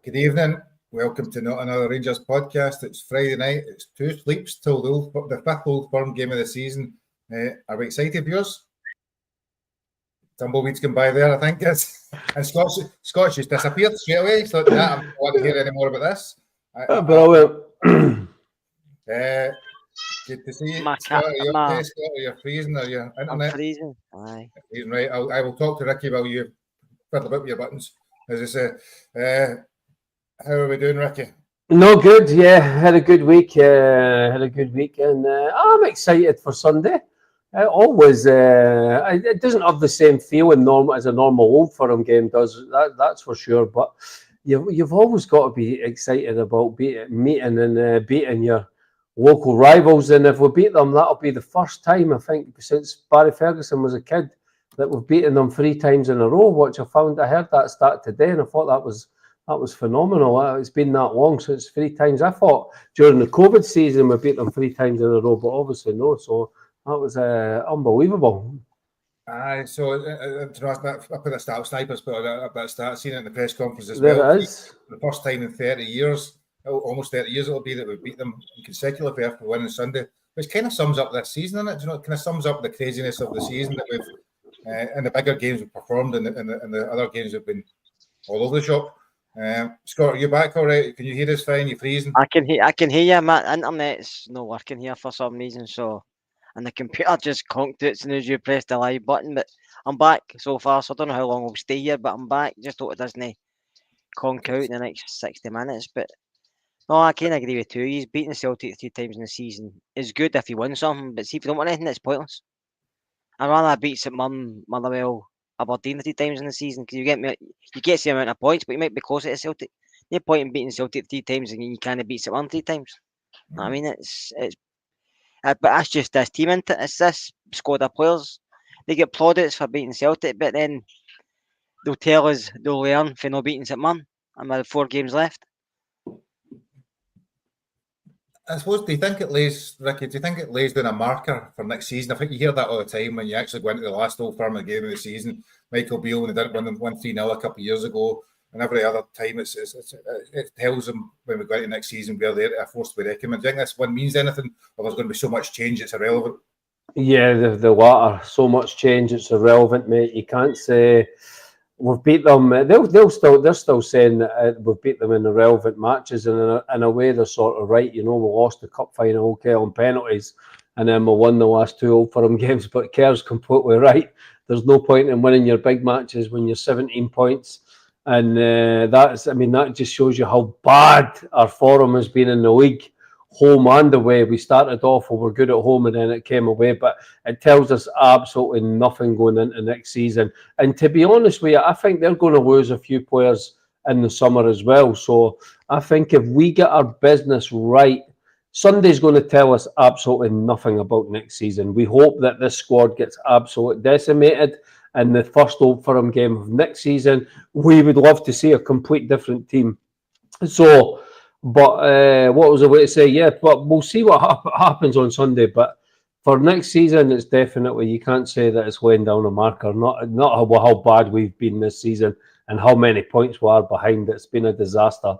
Good evening. Welcome to Not Another Rangers podcast. It's Friday night. It's two sleeps till the fifth Old Firm game of the season. Are we excited, viewers? Tumbleweeds can by there, I think. And Scotch just disappeared straight away. So I don't want to hear any more about this. Brilliant. Good to see you. My Scott, cat, are you okay, Scott? Are you freezing? Are you internet? I'm freezing. Aye. Freezing, right. I will talk to Ricky while you fiddle about with your buttons. As I say, how are we doing, Ricky? No, good. Yeah, had a good week. And I'm excited for Sunday. It doesn't have the same feel as a normal Old Firm game does. That's for sure. But you've always got to be excited about meeting and beating your local rivals. And if we beat them, that'll be the first time I think since Barry Ferguson was a kid that we've beaten them 3 times in a row. Which I heard that stat today, and I thought that was phenomenal. It's been that long since 3 times. I thought during the COVID season we beat them 3 times in a row, but obviously no. So that was unbelievable. Aye, so I put a stat snipers, but that stat seen it in the press conference as There well. it is. The first time in 30 years, almost 30 years it'll be that we beat them consecutively after winning Sunday, which kind of sums up this season, isn't it? Do you know, it kind of sums up the craziness of the season that we've in the bigger games we've performed, and the other games have been all over the shop. Scott, are you back all right? Can you hear us fine? You freezing? I can hear you. My internet's not working here for some reason, and the computer just conked it as soon as you pressed the live button. But I'm back so far, so I don't know how long I'll stay here, but I'm back. Just hope it doesn't conk out in the next 60 minutes. But no, I can't agree with you. He's beating Celtic 3 times in the season. It's good if you win something, but see if you don't win anything, it's pointless. I'd rather beat St Motherwell, Aberdeen 3 times in the season because you get the same amount of points, but you might be closer to Celtic. No point in beating Celtic 3 times and you can't beat St Mirren 3 times. I mean, but that's just this team, isn't it? It's this squad of players. They get plaudits for beating Celtic, but then they'll tell us they'll learn for not beating St Mirren, and with 4 games left. I suppose, do you think it lays down a marker for next season? I think you hear that all the time when you actually go into the last Old Firm game of the season. Michael Beale, when they didn't win 3-0 a couple of years ago, and every other time it tells them when we go into next season where they're a force to be reckoned. Do you think this one means anything, or there's going to be so much change it's irrelevant? Yeah, the latter. So much change, it's irrelevant, mate. You can't say we've beat them. They're still saying that we've beat them in the relevant matches, and in a way they're sort of right. You know, we lost the cup final on penalties, and then we won the last 2 Old Firm games. But Kerr's completely right. There's no point in winning your big matches when you're 17 points, and that just shows you how bad our form has been in the league. Home and away. We started off, we were good at home, and then it came away. But it tells us absolutely nothing going into next season. And to be honest with you, I think they're going to lose a few players in the summer as well. So I think if we get our business right, Sunday's going to tell us absolutely nothing about next season. We hope that this squad gets absolutely decimated in the first Old Firm game of next season. We would love to see a complete different team. So. But what was I going to say? Yeah, but we'll see what happens on Sunday. But for next season, it's definitely, you can't say that it's laying down a marker. Not how bad we've been this season and how many points we are behind. It's been a disaster.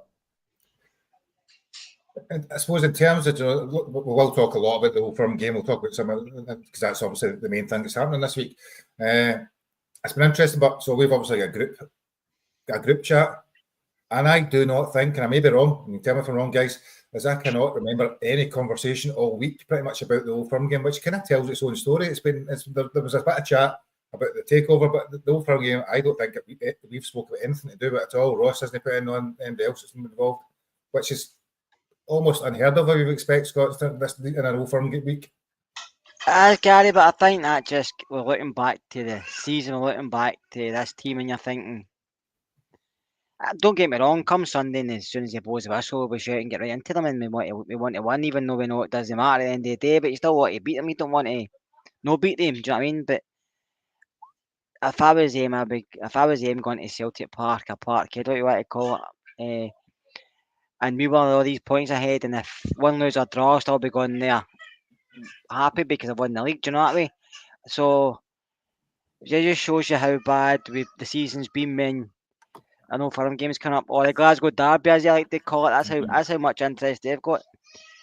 I suppose in terms of, we will talk a lot about the Old Firm game. We'll talk about some of it because that's obviously the main thing that's happening this week. It's been interesting, but so we've obviously got a group chat. And I do not think, and I may be wrong, you can tell me if I'm wrong, guys, as I cannot remember any conversation all week pretty much about the Old Firm game, which kind of tells its own story. There was a bit of chat about the takeover, but the Old Firm game, I don't think we've spoken about anything to do with it at all. Ross hasn't put in on anybody else that's been involved, which is almost unheard of, I would expect, Scott, this in an Old Firm week. Gary, but I think that just, we're looking back to the season, we're looking back to this team, and you're thinking, don't get me wrong, come Sunday, and as soon as you blows the whistle, we shout and get right into them, and we want to win, even though we know it doesn't matter at the end of the day, but you still want to beat them, you don't want to no beat them, do you know what I mean? But if I was going to Celtic Park, or Parkhead, what you want to call it, and we were all these points ahead, and if win, lose or draw, I'll still be going there happy because I've won the league, do you know what I mean? So it just shows you how bad the season's been when I know Firm games coming up, or the Glasgow Derby, as you like to call it. That's how much interest they've got,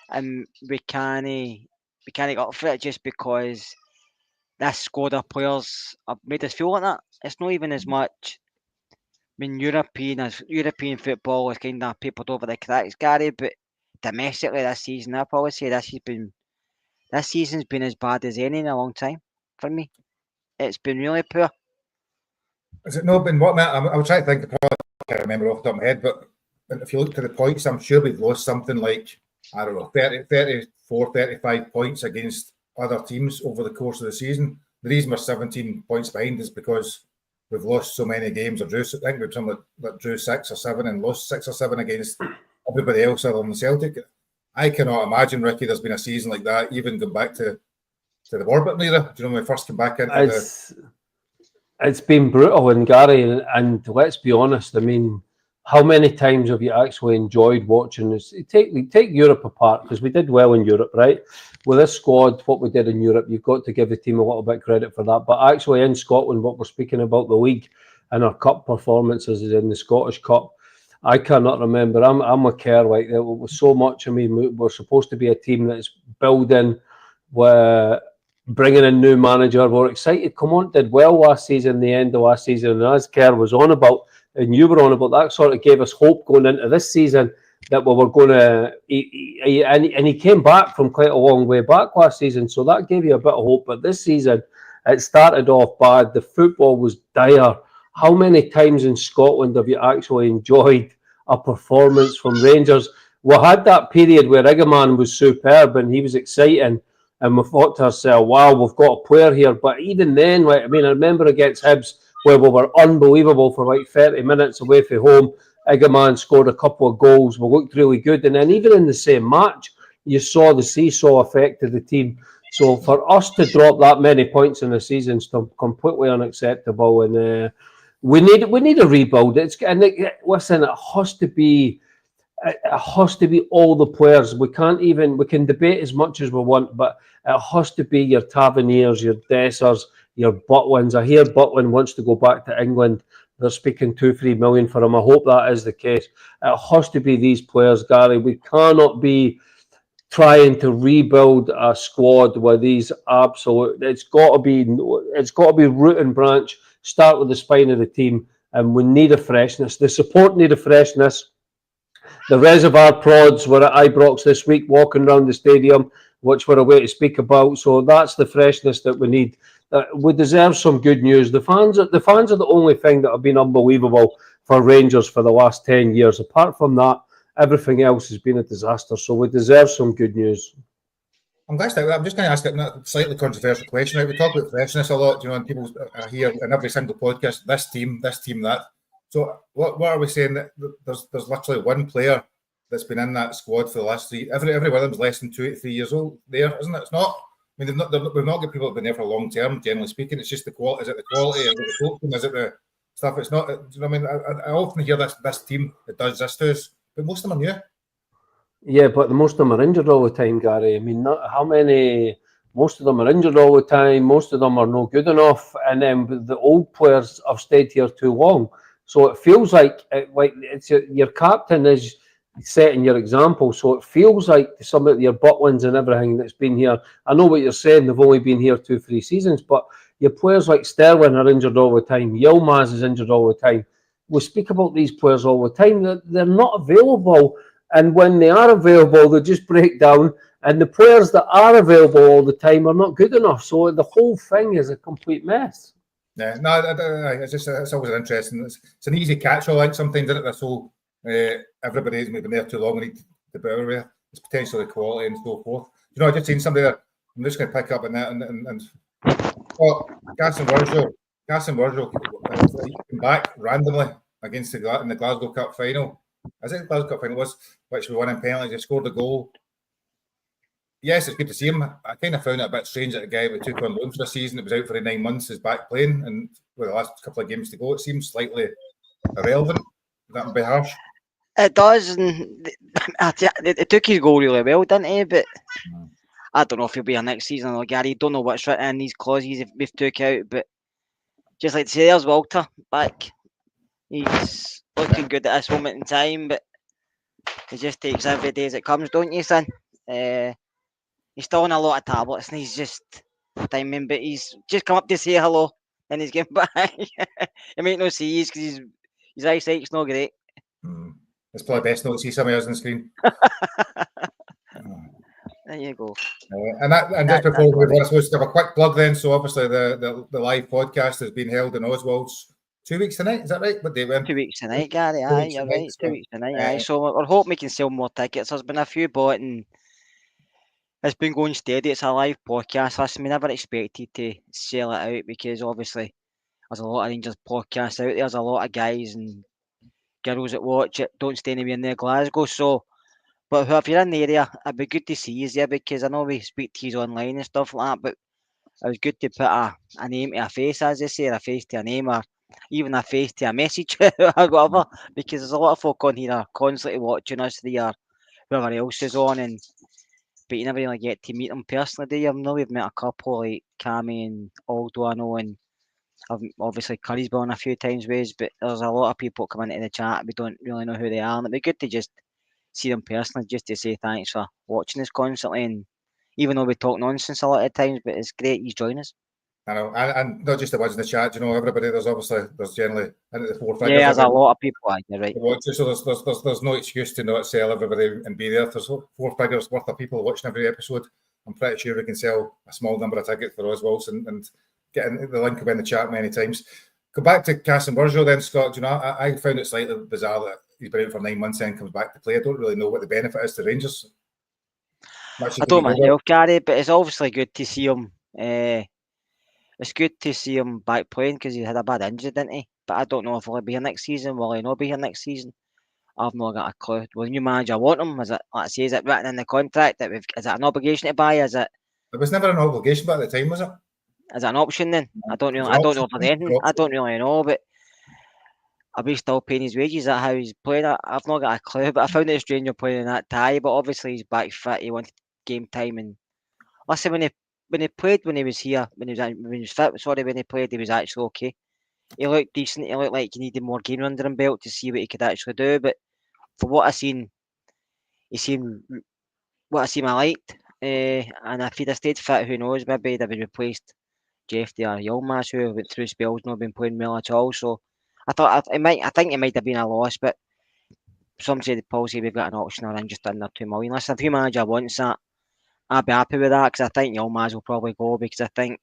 and we can't get up for it just because this squad of players have made us feel like that. It's not even as much. I mean, European football is kind of papered over the cracks, Gary. But domestically this season, I probably say this season's been as bad as any in a long time for me. It's been really poor. Has it not been what, Matt? I'm trying to think. I can't remember off the top of my head, but if you look to the points, I'm sure we've lost something like, I don't know, 34, 35 points against other teams over the course of the season. The reason we're 17 points behind is because we've lost so many games. I think we've some that drew 6 or 7 and lost 6 or 7 against everybody else other than Celtic. I cannot imagine, Ricky, there's been a season like that, even going back to the Warburton era. Do you know when we first came back into It's been brutal, and Gary, and let's be honest, I mean, how many times have you actually enjoyed watching this? Take Europe apart, because we did well in Europe, right? With this squad, what we did in Europe, you've got to give the team a little bit of credit for that. But actually in Scotland, what we're speaking about the league and our cup performances is in the Scottish Cup. I cannot remember. I'm a care like there was so much. I mean, we're supposed to be a team that's building, we're bringing in new manager. We're excited. Come on, did well last season, the end of last season, and as Kerr was on about, and you were on about, that sort of gave us hope going into this season that we were going to. And he came back from quite a long way back last season, so that gave you a bit of hope. But this season, it started off bad. The football was dire. How many times in Scotland have you actually enjoyed a performance from Rangers? We had that period where Igaman was superb and he was exciting, and we thought to ourselves, wow, we've got a player here. But even then, I remember against Hibs where we were unbelievable for like 30 minutes away from home. Igaman scored a couple of goals. We looked really good. And then even in the same match, you saw the seesaw effect of the team. So for us to drop that many points in the season is completely unacceptable. And we need a rebuild. Listen, it has to be all the players. We can debate as much as we want, but it has to be your Taverniers, your Dessers, your Butlins. I hear Butlin wants to go back to England. They're speaking 2-3 million for him. I hope that is the case. It has to be these players, Gary. We cannot be trying to rebuild a squad with these absolute. It's got to be root and branch. Start with the spine of the team, and we need a freshness. The support need a freshness. The reservoir prods were at Ibrox this week, walking around the stadium, which we're away to speak about. So that's the freshness that we need. We deserve some good news. The fans are the only thing that have been unbelievable for Rangers for the last 10 years. Apart from that, everything else has been a disaster. So we deserve some good news. I'm just going to ask a slightly controversial question. Right? We talk about freshness a lot, and people are here in every single podcast, this team, that. So what are we saying? That there's literally one player that's been in that squad for the last 3. Every one of them's less than 2 to 3 years old. There, isn't it? It's not. I mean, we've not got people that have been there for long term. Generally speaking, it's just the quality. Is it the quality? Is it the coaching? Is it the stuff? It's not. Do you know what I mean? I often hear this team that does this to us, but most of them are new. Yeah, but most of them are injured all the time, Gary. I mean, most of them are injured all the time. Most of them are not good enough, and then the old players have stayed here too long. So it feels like it's your captain is setting your example. So it feels like some of your Butlins and everything that's been here. I know what you're saying. They've only been here 2-3 seasons, but your players like Sterling are injured all the time. Yilmaz is injured all the time. We speak about these players all the time. They're not available. And when they are available, they just break down. And the players that are available all the time are not good enough. So the whole thing is a complete mess. Yeah, no, it's always interesting. It's an easy catch-all. I think sometimes, isn't it? This whole everybody's been there too long. We need to be aware. It's potentially quality and so forth. You know, I just seen somebody there. I'm just going to pick up on that and Gaston Virgil came back randomly against in the Glasgow Cup final. Is it the Glasgow Cup final? Was which we won in penalties. He scored a goal. Yes, it's good to see him. I kind of found it a bit strange that a guy we took on loan for the season, it was out for 9 months, is back playing, and with the last couple of games to go, it seems slightly irrelevant. That would be harsh. It does, and it took his goal really well, didn't he? But I don't know if he'll be here next season or Gary. Don't know what's written in these clauses we've took out, but just like to say, there's Walter back. He's looking good at this moment in time, but he just takes every day as it comes, don't you, son? He's still on a lot of tablets and he's just timing, but he's just come up to say hello and he's getting back. You might not see because his eyesight's not great. It's probably best not to see somebody else on the screen. There you go. And just before we move on, I suppose to have a quick plug then. So obviously the live podcast has been held in Oswald's 2 weeks tonight. Is that right? What day when? 2 weeks tonight, Gary. Aye, you're right. 2 weeks tonight. Aye. So we're hoping we can sell more tickets. There's been a few bought and it's been going steady. It's a live podcast. Listen, we never expected to sell it out because obviously there's a lot of Rangers podcasts out there. There's a lot of guys and girls that watch it don't stay anywhere near Glasgow. So, but if you're in the area, it'd be good to see you there because I know we speak to you online and stuff like that, but it was good to put a name to a face, as they say, a face to a name, or even a face to a message or whatever, because there's a lot of folk on here constantly watching us three or whoever else is on, but you never really get to meet them personally, do you? I know we've met a couple like Cammy and Aldo, I know, and obviously Curry's been on a few times ways, but there's a lot of people coming into the chat. We don't really know who they are, and it'd be good to just see them personally, just to say thanks for watching us constantly. And even though we talk nonsense a lot of times, but it's great you join us. I know, and not just the ones in the chat. You know, everybody. There's generally into the 4 figures. Yeah, there's a lot of people. You're right. So there's no excuse to not sell everybody and be there. There's 4 figures worth of people watching every episode. I'm pretty sure we can sell a small number of tickets for Oswald's and get in the link in the chat many times. Go back to Casson Virgil then, Scott. You know, I found it slightly bizarre that he's been out for 9 months and comes back to play. I don't really know what the benefit is to Rangers. I don't myself, Gary, but it's obviously good to see him. It's good to see him back playing because he had a bad injury, didn't he? But I don't know if he'll be here next season. Will he not be here next season? I've not got a clue. Will the new manager want him? Is it, let's say, is it written in the contract that is it an obligation to buy? Is it? It was never an obligation, but at the time, was it? Is it an option then? I don't know if there's anything. I don't really know, but are we still paying his wages? Is that how he's playing? I've not got a clue, but I found it strange playing in that tie. But obviously he's back fit. He wanted game time, and listen, when he played when he was here, when he was fit. Sorry, when he played, he was actually okay. He looked decent. He looked like he needed more game under him belt to see what he could actually do. But for what I seen, he seemed what I seen I liked. And if he'd have stayed fit, who knows? Maybe they'd have replaced Jeff or Yilmaz, who went through spells, not been playing well at all. So I think it might have been a loss, but some say the policy we've got an auction around just under 2 million. Listen, if your manager wants that, I'd be happy with that because I think Yilmaz will probably go because I think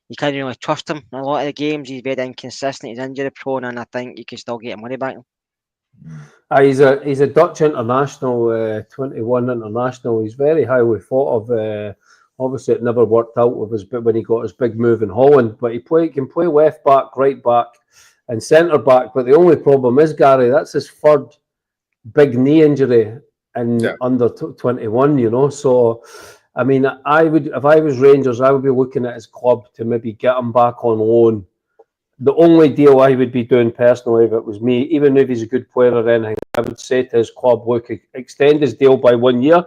you can't really trust him in a lot of the games. He's very inconsistent. He's injury prone, and I think you can still get money back. He's a Dutch international, 21 international. He's very highly thought of. Obviously, it never worked out with his when he got his big move in Holland. But he can play left back, right back, and centre back. But the only problem is, Gary, that's his third big knee injury in under 21. You know, so I mean, I would if I was Rangers, I would be looking at his club to maybe get him back on loan. The only deal I would be doing personally, if it was me, even if he's a good player or anything, I would say to his club, look, extend his deal by 1 year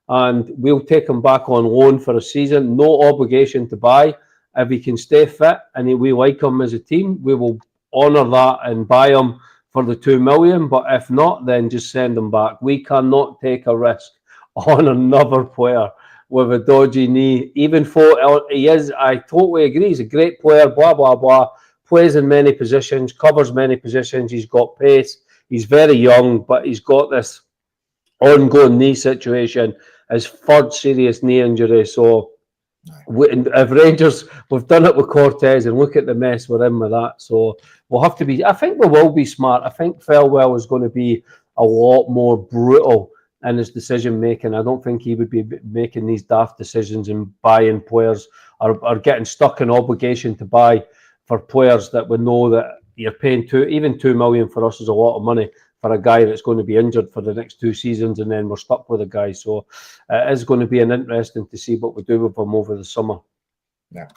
and we'll take him back on loan for a season. No obligation to buy. If he can stay fit and we like him as a team, we will honour that and buy him for the 2 million. But if not, then just send him back. We cannot take a risk on another player with a dodgy knee. Even though he is, I totally agree, he's a great player, blah, blah, blah. Plays in many positions, covers many positions. He's got pace. He's very young, but he's got this ongoing knee situation, his third serious knee injury. So if Rangers, we've done it with Cortez and look at the mess we're in with that. So we'll have to be, I think we will be smart. I think Farewell is going to be a lot more brutal in his decision making. I don't think he would be making these daft decisions and buying players or getting stuck in obligation to buy for players that we know that you're paying 2 million for us is a lot of money for a guy that's going to be injured for the next 2 seasons, and then we're stuck with a guy. So it is going to be interesting to see what we do with him over the summer. Yeah.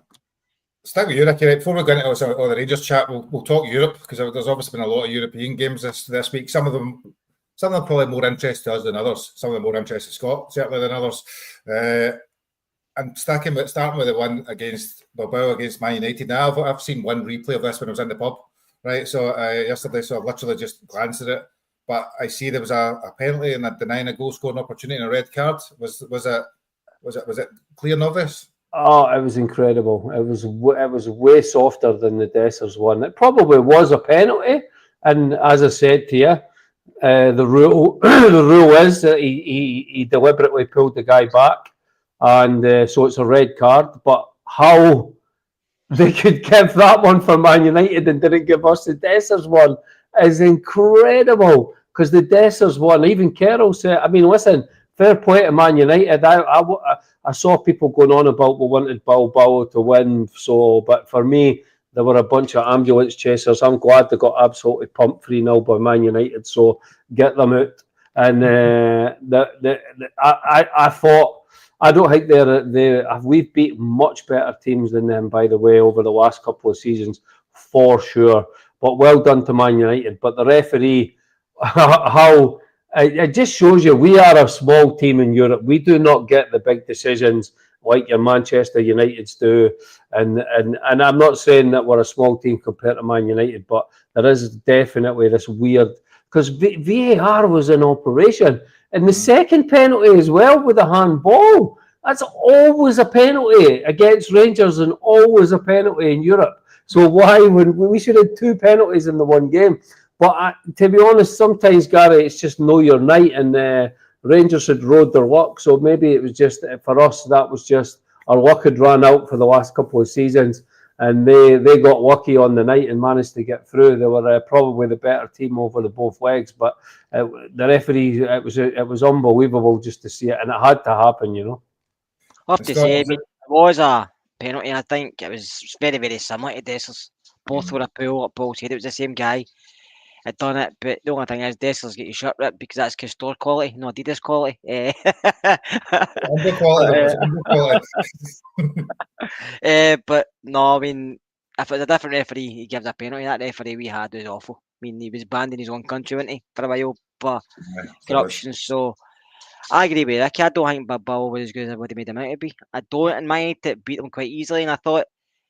Stick with you, Ricky. Before we go into all the Rangers chat, we'll talk Europe because there's obviously been a lot of European games this week. Some of them probably more interest to us than others. Some of them more interest to Scott, certainly, than others. I'm starting with the one against Bilbao against Man United. Now I've seen one replay of this when I was in the pub right? So yesterday, so I literally just glanced at it, but I see there was a penalty and denying a goal scoring opportunity and a red card. Was it clear and obvious? Oh, it was incredible. It was way softer than the Dessers one. It probably was a penalty, and as I said to you, the rule the rule is that he deliberately pulled the guy back, and so it's a red card. But how they could give that one for Man United and didn't give us the Dessers one is incredible. Because the Dessers one, even Carroll said, I mean, listen, fair play to Man United. I saw people going on about we wanted Bilbao to win. So, but for me, there were a bunch of ambulance chasers. I'm glad they got absolutely pumped 3-0 by Man United. So get them out. And I thought, I don't think we've beat much better teams than them, by the way, over the last couple of seasons, for sure. But well done to Man United. But the referee, how it just shows you we are a small team in Europe. We do not get the big decisions like your Manchester Uniteds do. And I'm not saying that we're a small team compared to Man United, but there is definitely this weird, because VAR was in operation. And the second penalty as well with the handball, that's always a penalty against Rangers and always a penalty in Europe. So why would we should have 2 penalties in the one game? But to be honest, sometimes, Gary, it's just know your night, and Rangers had rode their luck. So maybe it was just, for us, that was just our luck had run out for the last couple of seasons, and they got lucky on the night and managed to get through. They were probably the better team over the both legs, but the referee, it was unbelievable just to see it, and it had to happen, you know. I have to say, I mean, it was a penalty. I think it was very, very similar to Dessers. Both were a pull, like Paul said. It was the same guy had done it, but the only thing is Dessers get his shirt ripped because that's Castore quality, no Adidas quality. Under quality. But no, I mean, if it's a different referee, he gives a penalty. That referee we had was awful. I mean, he was banned in his own country, wasn't he, for a while for corruption. So I agree with Ricky. I don't think Bilbao was as good as everybody made him out to be. I don't, in my head, it beat them quite easily, and I thought,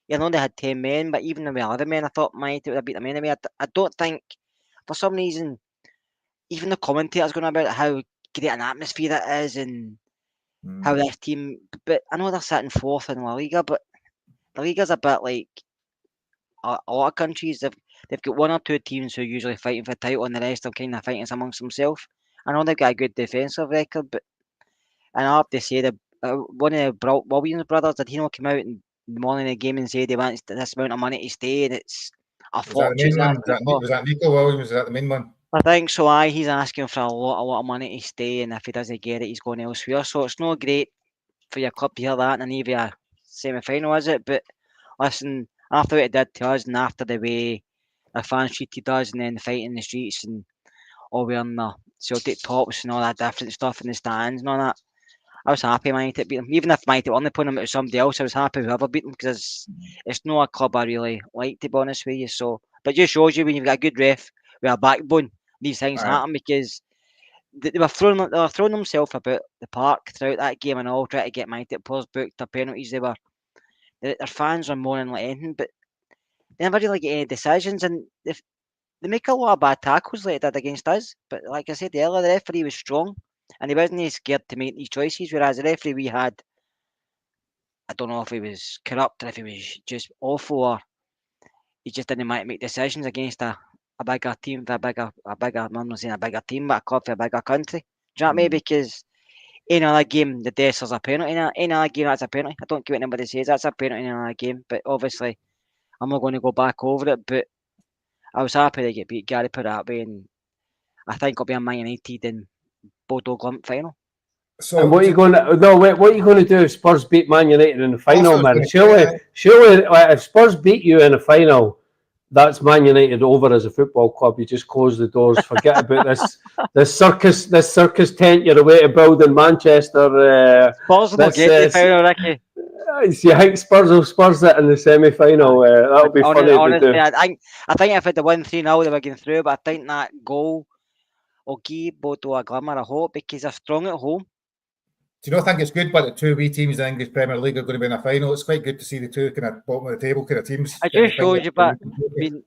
you know, they had 10 men, but even with 11 men, I thought my would have beat them anyway. I don't think, for some reason, even the commentators going about how great an atmosphere it is and how this team, but I know they're sitting 4th in La Liga, but La Liga's a bit like a lot of countries. They've got 1 or 2 teams who are usually fighting for the title, and the rest are kind of fighting amongst themselves. I know they've got a good defensive record, but and I have to say that one of the Williams brothers, did he not come out in the morning of the game and say they want this amount of money to stay, and it's a fortune. Was that Nico Williams? Is that the main one? I think so. He's asking for a lot of money to stay, and if he doesn't get it, he's going elsewhere. So it's not great for your club to hear that, and even a semi-final, is it? But listen, after what it did to us, and after the way the fans treated us, and then fighting in the streets, and all wearing the Celtic tops and all that different stuff in the stands and all that, I was happy Man United beat them. Even if Man United won, putting them out with somebody else, I was happy whoever beat them, because it's not a club I really like, to be honest with you. So, but it just shows you when you've got a good ref with a backbone, these things happen, because they were throwing themselves about the park throughout that game and all, trying to get Man United players booked their penalties. Their fans were moaning like anything, but they never really get any decisions, and they make a lot of bad tackles like they did against us. But like I said earlier, the referee was strong, and he wasn't scared to make these choices. Whereas the referee we had, I don't know if he was corrupt or if he was just awful, or he just didn't make decisions against a bigger team, I'm not saying a bigger team, but a club for a bigger country. Do you know what I mean? Because in another game, the Dessers a penalty. In another game, that's a penalty. I don't care what anybody says, that's a penalty in another game. But obviously, I'm not going to go back over it. But I was happy to get beat. Gary put it that way, and I think it'll be a Man United and Bodo Glimt final. So and what are you going to do if Spurs beat Man United in the final, man? Surely, if Spurs beat you in the final, that's Man United over as a football club. You just close the doors, forget about this circus tent you're away to build in Manchester. Spurs will get the final, Ricky. You think Spurs it in the semi-final? That'll be funny honestly, to do. I think if it had won 3-0, they were getting through. But I think that goal will give Bodo a glimmer of hope, because they're strong at home. Do you not think it's good, but the 2 wee teams in the English Premier League are going to be in a final? It's quite good to see the 2 kind of bottom of the table kind of teams. I just showed you, but I mean,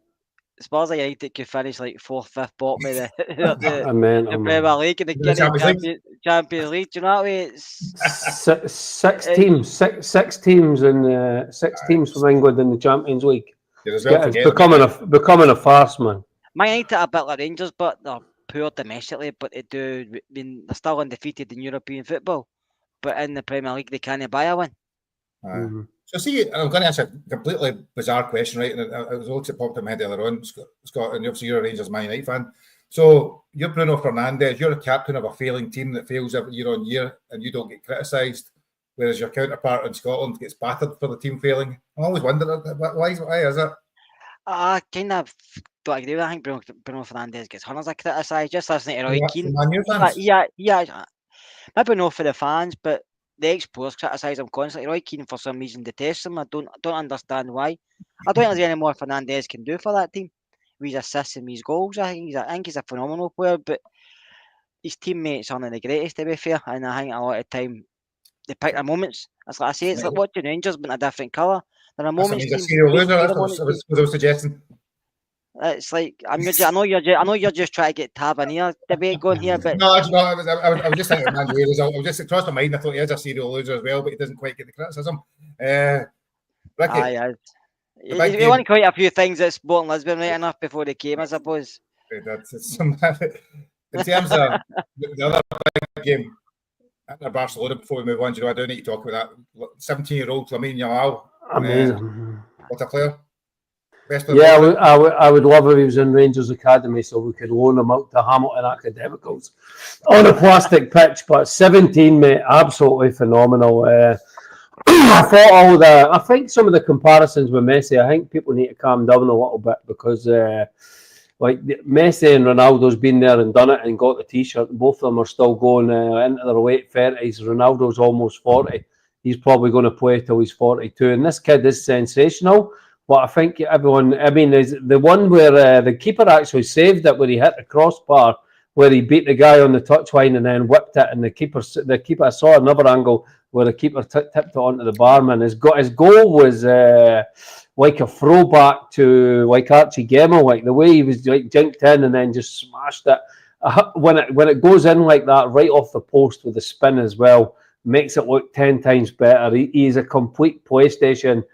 Spurs United could finish like 4th, 5th bottom of the mental, man. Premier League and they The get in Champions League. Champions League. Do you know what I mean? Six teams, and 6 teams from England in the Champions League. It's becoming a farce, man. Man United are a bit like Rangers, but they're poor domestically. But they're still undefeated in European football. But in the Premier League, they can't buy a win. So see, I'm going to ask a completely bizarre question, right? And it was also popped in my head earlier on, Scott, and obviously you're a Rangers Man United fan. So you're Bruno Fernandes, you're a captain of a failing team that fails every year on year, and you don't get criticised, whereas your counterpart in Scotland gets battered for the team failing. I always wondered, why is it? I kind of don't agree with that. I think Bruno Fernandes gets hundreds of criticised. Just listening to Roy Keane. Maybe not for the fans, but the ex-players criticise him constantly. Roy Keane, for some reason, detests him. I don't understand why. I don't think there's any more Fernandes can do for that team. With his assists and his goals, I think he's a phenomenal player, but his teammates aren't the greatest, to be fair. And I think a lot of time they pick their moments. That's like I say, it's like watching Rangers, but in a different colour. There are moments. That's a serial loser. That's what I was suggesting. It's like I know you're just trying to get Tavernier debate going here, but no, I was just thinking of Managerial result. I was just across my mind. I thought he is a serial loser as well, but he doesn't quite get the criticism. Ricky, he won quite a few things at Sporting Lisbon, right enough before they came, I suppose. In terms of the other big game at Barcelona, before we move on, I do need to talk about that 17-year-old Lamine Yamal. Amazing. What a player. I would love if he was in Rangers Academy so we could loan him out to Hamilton Academicals on a plastic pitch. But 17, mate, absolutely phenomenal. I think some of the comparisons with Messi, I think people need to calm down a little bit because like Messi and Ronaldo's been there and done it and got the t-shirt. Both of them are still going into their late 30s. Ronaldo's almost 40. He's probably going to play till he's 42. And this kid is sensational. But I think there's the one where the keeper actually saved it, where he hit the crossbar, where he beat the guy on the touchline and then whipped it, and the keeper I saw another angle where the keeper tipped it onto the barman. His goal was like a throwback to like Archie Gemmill, like the way he was like jinked in and then just smashed it. When it goes in like that, right off the post with the spin as well, makes it look 10 times better. He's a complete PlayStation.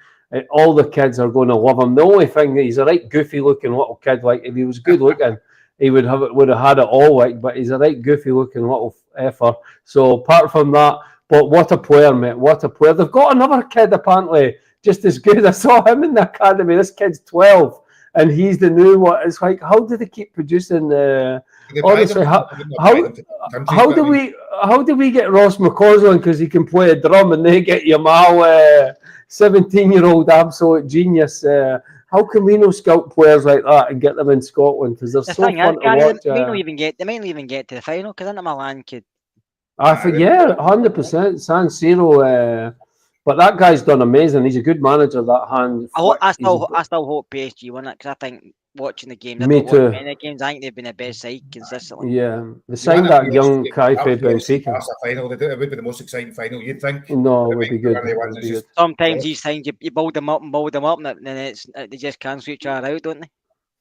All the kids are going to love him. The only thing, he's a right goofy looking little kid. Like if he was good looking, he would have had it all. Like, but he's a right goofy looking little effer. So apart from that, but what a player, mate! What a player. They've got another kid apparently just as good. I saw him in the academy. This kid's 12, and he's the new one. It's like, how do they keep producing? Honestly, how do we get Ross McCausland because he can play a drum, and they get Yamal, 17-year-old absolute genius? How can we not scout players like that and get them in Scotland? Because they're so fun to watch. They might not even get to the final because Inter Milan could. I think 100%. San Siro. But that guy's done amazing. He's a good manager. That hand. I still hope PSG win it because I think watching the game. Me too. Many games, I think they've been the best side consistently. Yeah, they signed that young Kaife Benfica. Final. It would be the most exciting final. You'd think. No, it would be good. Sometimes these things you build them up, and then they just cancel each other out, don't they?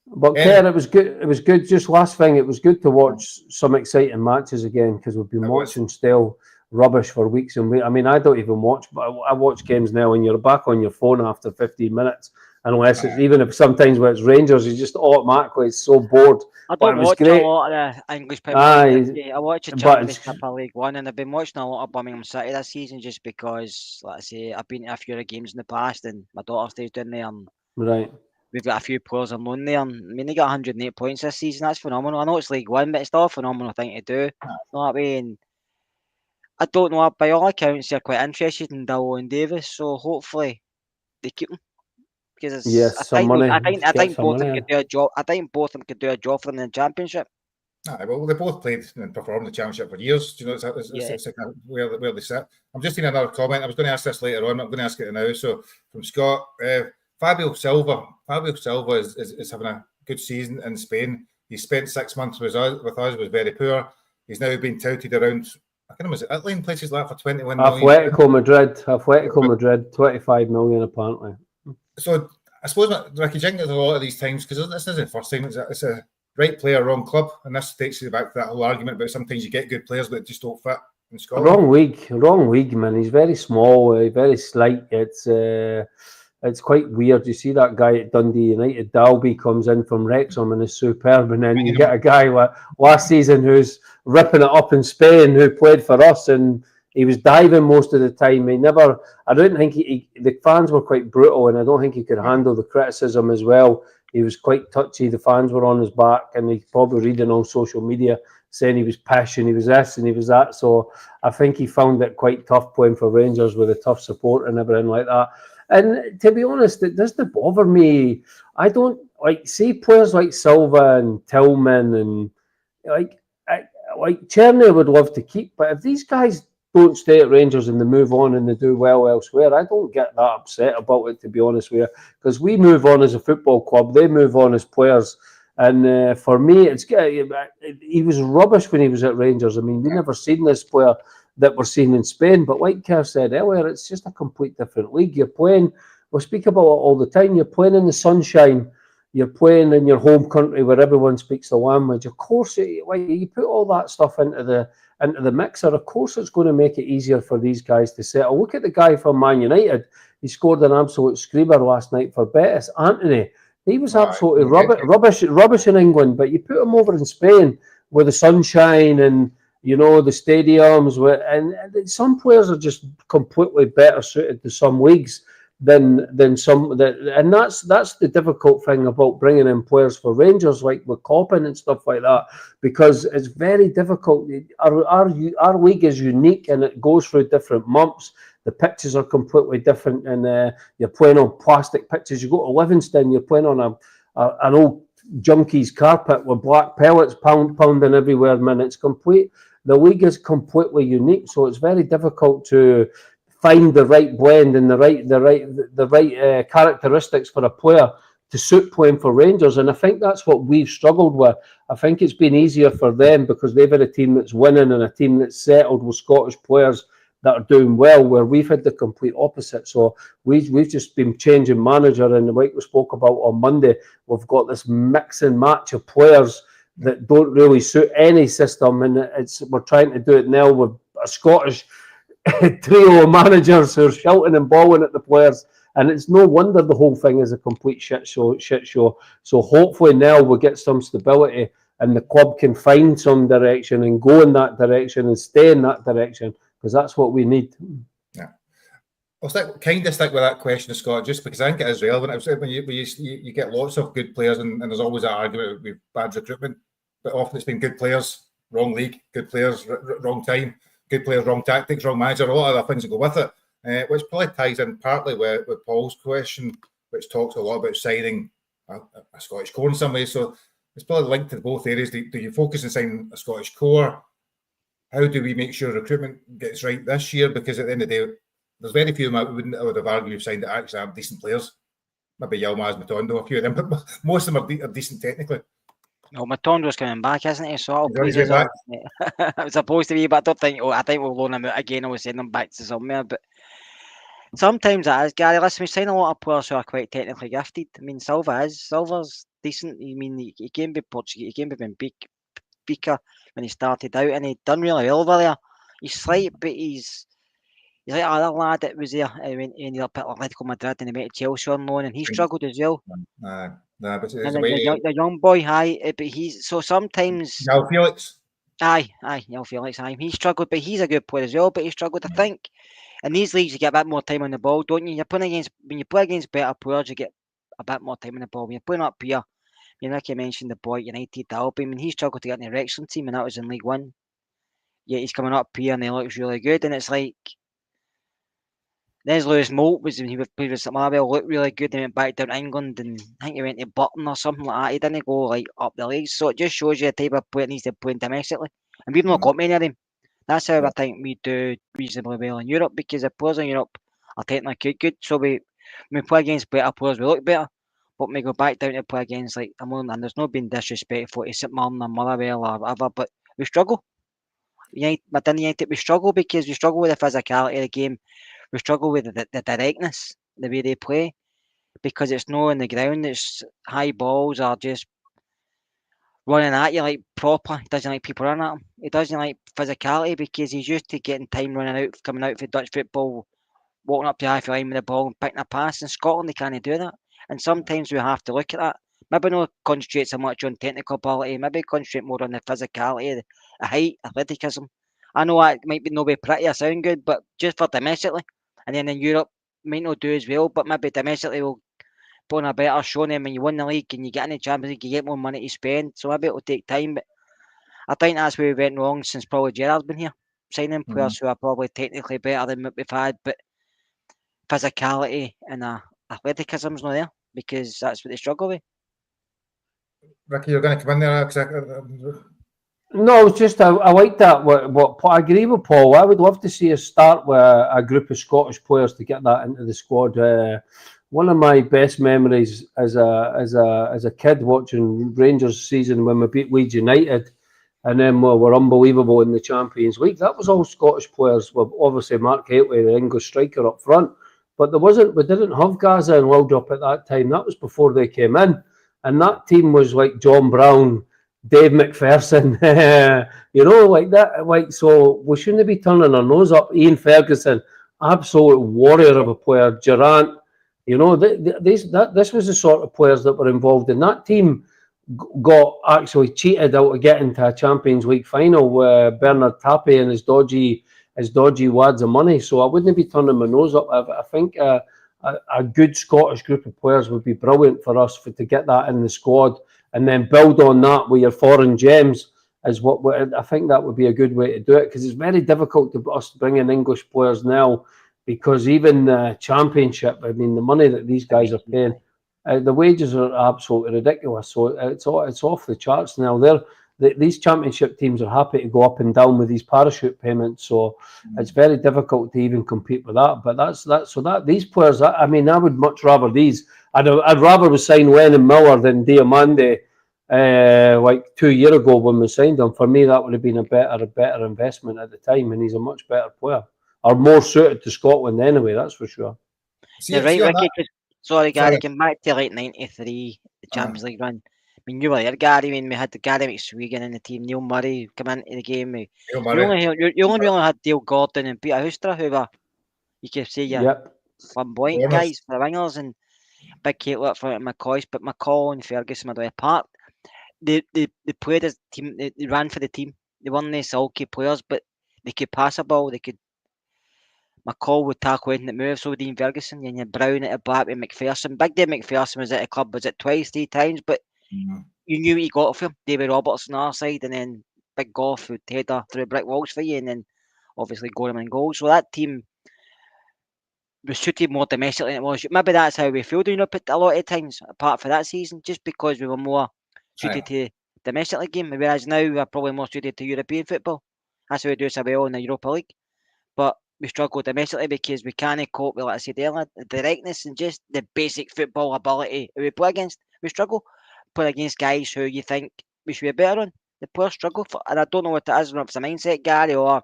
But Kerr, it was good. It was good. Just last thing, it was good to watch some exciting matches again because we've been watching still rubbish for weeks and weeks. I mean, I don't even watch, but I watch games now, and you're back on your phone after 15 minutes. Unless it's even if sometimes when it's Rangers, you just automatically it's so bored. I don't watch a lot of the English Premier League. I watch the Championship of League One, and I've been watching a lot of Birmingham City this season just because, like I say, I've been to a few of the games in the past, and my daughter stays down there. And right. We've got a few players on loan there. And, I mean, they got 108 points this season. That's phenomenal. I know it's League One, but it's still a phenomenal thing to do. You know what I mean? I don't know. By all accounts, they're quite interested in Dowell and Davis, so hopefully they keep them. Because I think both of them could do a job. I think both of them could do a job for them in the Championship. Well, they both played and performed the Championship for years. You know, it's where they sit. I'm just seeing another comment. I was going to ask this later on. I'm going to ask it now. So from Scott, Fabio Silva is having a good season in Spain. He spent 6 months with us. Was very poor. He's now been touted around. I can't remember, was it Italy and places like that for 21 million? Atletico Madrid, 25 million apparently. So I suppose Ricky Jenkins a lot of these times, because this isn't the first time, it's a right player, wrong club, and this takes you back to that whole argument about sometimes you get good players but just don't fit in Scotland. Wrong league, man. He's very small, very slight. It's quite weird. You see that guy at Dundee United, Dalby, comes in from Wrexham and is superb, and then you get a guy last season who's ripping it up in Spain, who played for us, and he was diving most of the time. I don't think the fans were quite brutal, and I don't think he could handle the criticism as well. He was quite touchy. The fans were on his back, and he's probably reading on social media saying he was passionate, he was this and he was that. So I think he found it quite tough playing for Rangers with a tough support and everything like that. And to be honest, it doesn't bother me. I don't see players like Silva and Tillman and like Cherny would love to keep, but if these guys don't stay at Rangers and they move on and they do well elsewhere, I don't get that upset about it, to be honest with you, because we move on as a football club, they move on as players. And for me, he was rubbish when he was at Rangers. I mean, we never seen this player that we're seeing in Spain. But like Kev said earlier, it's just a complete different league. You're playing, we speak about it all the time, you're playing in the sunshine. You're playing in your home country where everyone speaks the language. Of course, you put all that stuff into the mixer. Of course, it's going to make it easier for these guys to settle. Look at the guy from Man United. He scored an absolute screamer last night for Betis. Anthony. He was absolutely rubbish in England, but you put him over in Spain with the sunshine and the stadiums, and some players are just completely better suited to some leagues than some. And that's the difficult thing about bringing in players for Rangers, like with Coppin and stuff like that, because it's very difficult. Our league is unique and it goes through different months. The pitches are completely different, and you're playing on plastic pitches. You go to Livingston, you're playing on an old junkie's carpet with black pellets pounding everywhere. Man, it's complete. The league is completely unique, so it's very difficult to find the right blend and the right characteristics for a player to suit playing for Rangers. And I think that's what we've struggled with. I think it's been easier for them because they've had a team that's winning and a team that's settled with Scottish players that are doing well, where we've had the complete opposite. So we've just been changing manager, and like we spoke about on Monday, we've got this mix and match of players that don't really suit any system, and we're trying to do it now with a Scottish trio of managers who are shouting and bawling at the players, and it's no wonder the whole thing is a complete shit show. So hopefully now we'll get some stability and the club can find some direction and go in that direction and stay in that direction, because that's what we need. Yeah. I'll stick with that question, Scott, just because I think it is relevant. When you get lots of good players, and there's always that argument with bad recruitment, but often it's been good players, wrong league, good players, wrong time, good players, wrong tactics, wrong manager, a lot of other things that go with it, which probably ties in partly with Paul's question, which talks a lot about signing a Scottish core in some way. So it's probably linked to both areas. Do you focus on signing a Scottish core? How do we make sure recruitment gets right this year? Because at the end of the day, there's very few I would have argued who've signed that actually are decent players. Maybe Yilmaz, Matondo, a few of them, but most of them are decent technically. Well, Matondo's coming back, isn't he? So He's back. It was supposed to be, but I don't think. I think we'll loan him out again. I was sending him back to somewhere, but sometimes it is, Gary. Listen, we sign a lot of players who are quite technically gifted. I mean, Silva's decent. I mean, he came to Portugal, he came to Benfica when he started out, and he done really well over there. He's slight, but he's like other lad that was there. I mean, he ended up at Atletico Madrid and he went to Chelsea on loan, and he struggled as well. But and the young boy, but he's so sometimes. Now Felix. Aye, Felix. He struggled, but he's a good player as well. But he struggled, I think. In these leagues, you get a bit more time on the ball, don't you? When you play against better players, you get a bit more time on the ball. When you're playing up here, like you mentioned, the boy at United, Dalby. I mean, he struggled to get in the Wrexham team, and that was in League One. Yeah, he's coming up here, and he looks really good. And it's like, there's Lewis Moult, he was previous at Motherwell, looked really good. He went back down to England, and I think he went to Burton or something like that. He didn't go like up the leagues, so it just shows you the type of player needs to play domestically. And we've not got many of them. That's how I think we do reasonably well in Europe, because the players in Europe are technically good. So when we play against better players, we look better. But when we go back down to play against, like, and there's no being disrespectful to St Mirren or Motherwell or whatever, but we struggle. United, we struggle because we struggle with the physicality of the game. We struggle with the directness, the way they play. because it's not on the ground. It's high balls or just running at you like proper. He doesn't like people running at him. He doesn't like physicality because he's used to getting time running out, coming out for Dutch football, walking up to half line with the ball and picking a pass. In Scotland, they can't do that. And sometimes we have to look at that. Maybe not concentrate so much on technical ability, maybe concentrate more on the physicality, the height, athleticism. I know that might be no be pretty or sound good, but just for domestically. And then in Europe, might not do as well, but maybe domestically we'll put on a better show. Then when you win the league and you get in the Champions League, you get more money to spend. So maybe it'll take time, but I think that's where we went wrong since probably Gerrard's been here. Signing players who are probably technically better than what we've had, but physicality and athleticism's not there because that's what they struggle with. Ricky, you're going to come in there. No, it's just I like that. What I agree with Paul. I would love to see us start with a group of Scottish players to get that into the squad. One of my best memories as a kid watching Rangers season when we beat Leeds United, and then we were unbelievable in the Champions League. That was all Scottish players. With obviously Mark Hateley, the English striker up front, but we didn't have Gaza and Waldrop at that time. That was before they came in, and that team was like John Brown, Dave McPherson, like that. Like, so we shouldn't be turning our nose up. Ian Ferguson, absolute warrior of a player. Durant, this was the sort of players that were involved in that team. Got actually cheated out of getting to a Champions League final with Bernard Tapie and his dodgy wads of money. So I wouldn't be turning my nose up. I think a good Scottish group of players would be brilliant for us to get that in the squad, and then build on that with your foreign gems. Is what I think that would be a good way to do it, because it's very difficult to us bring in English players now, because even the Championship, I mean, the money that these guys are paying, the wages are absolutely ridiculous. So it's off the charts now. These Championship teams are happy to go up and down with these parachute payments. So it's very difficult to even compete with that. But these players, I mean, I would much rather these. I'd rather we sign Lennon Miller than Diamande like 2 years ago when we signed him. For me, that would have been a better investment at the time, and he's a much better player, or more suited to Scotland anyway. That's for sure. You're right, Ricky. Sorry, Gary, going back to like '93, the Champions League run. I mean, you were there, Gary. I mean, we had the Gary McSwegan in the team, Neil Murray come into the game. You only really had Dale Gordon and Peter Houstra, who were, you could say, flamboyant guys for the wingers, and big Caitlin up front and McCoy. But McCall and Ferguson were apart. They played as a team. They ran for the team. They weren't the sulky players, but they could pass a ball. McCall would tackle anything that moves, so would Ian Ferguson, and you had Brown at the back with McPherson. Big Dave McPherson was at the club, was it twice, 3 times, but you knew what you got for him. David Roberts on our side, and then Big Goff who'd header through brick walls for you, and then obviously Gorham and goals. So that team was suited more domestically than it was. Maybe that's how we feel, but a lot of times, apart from that season, just because we were more suited to domestic game, whereas now we're probably more suited to European football. That's how we do so well in the Europa League. But we struggle domestically because we can't cope with, like I said earlier, the directness and just the basic football ability we play against. We struggle playing against guys who you think we should be better on. The players struggle for, and I don't know what it is, if it's a mindset, Gary, or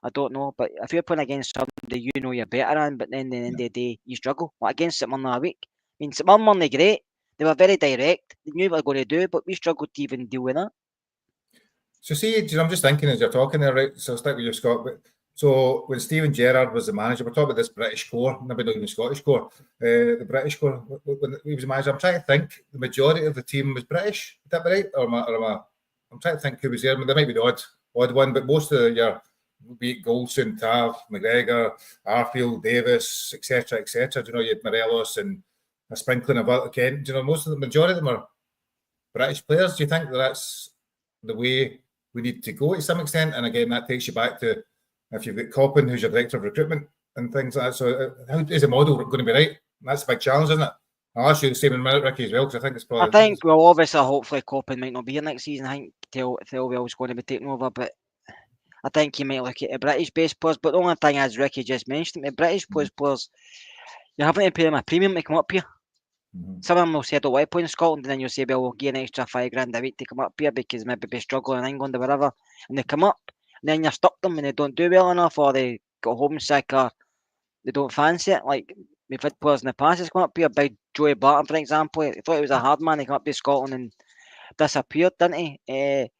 I don't know. But if you're playing against somebody you know you're better on, but then at the end of the day you struggle. Like against St Mirren a week. I mean, St Mirren weren't great. They were very direct. They knew what they were going to do, but we struggled to even deal with that. So see, I'm just thinking as you're talking there, right? So I'll stick with you, Scott. But so when Steven Gerrard was the manager, we're talking about this British core, maybe not even Scottish core, the British core, when he was the manager, I'm trying to think the majority of the team was British. Is that right? I'm trying to think who was there. I mean, there might be the odd one, but most of your, be it Goldson, Tav, McGregor, Arfield, Davis, etc., you know, you had Morelos and a sprinkling of other Kent. You know, most of the majority of them are British players. Do you think that's the way we need to go to some extent? And again, that takes you back to if you've got Coppin, who's your director of recruitment and things like that. So how is the model going to be right? That's a big challenge, isn't it? I'll ask you the same in a minute, Ricky, as well, because I think it's probably... I think, well, obviously, hopefully Coppin might not be here next season. I think Thelwell's going to be taking over, but I think you might look at the British-based players. But the only thing, as Ricky just mentioned, the British-based players, you're having to pay them a premium to come up here. Some of them will say I don't want to play in Scotland, and then you'll say, well, we'll give an extra £5,000 a week to come up here because maybe they're struggling in England or whatever, and they come up, and then you're stuck them and they don't do well enough, or they got homesick, or they don't fancy it. Like, we've had players in the past that's come up here, big Joey Barton, for example. He thought he was a hard man, he came up to Scotland and disappeared, didn't he?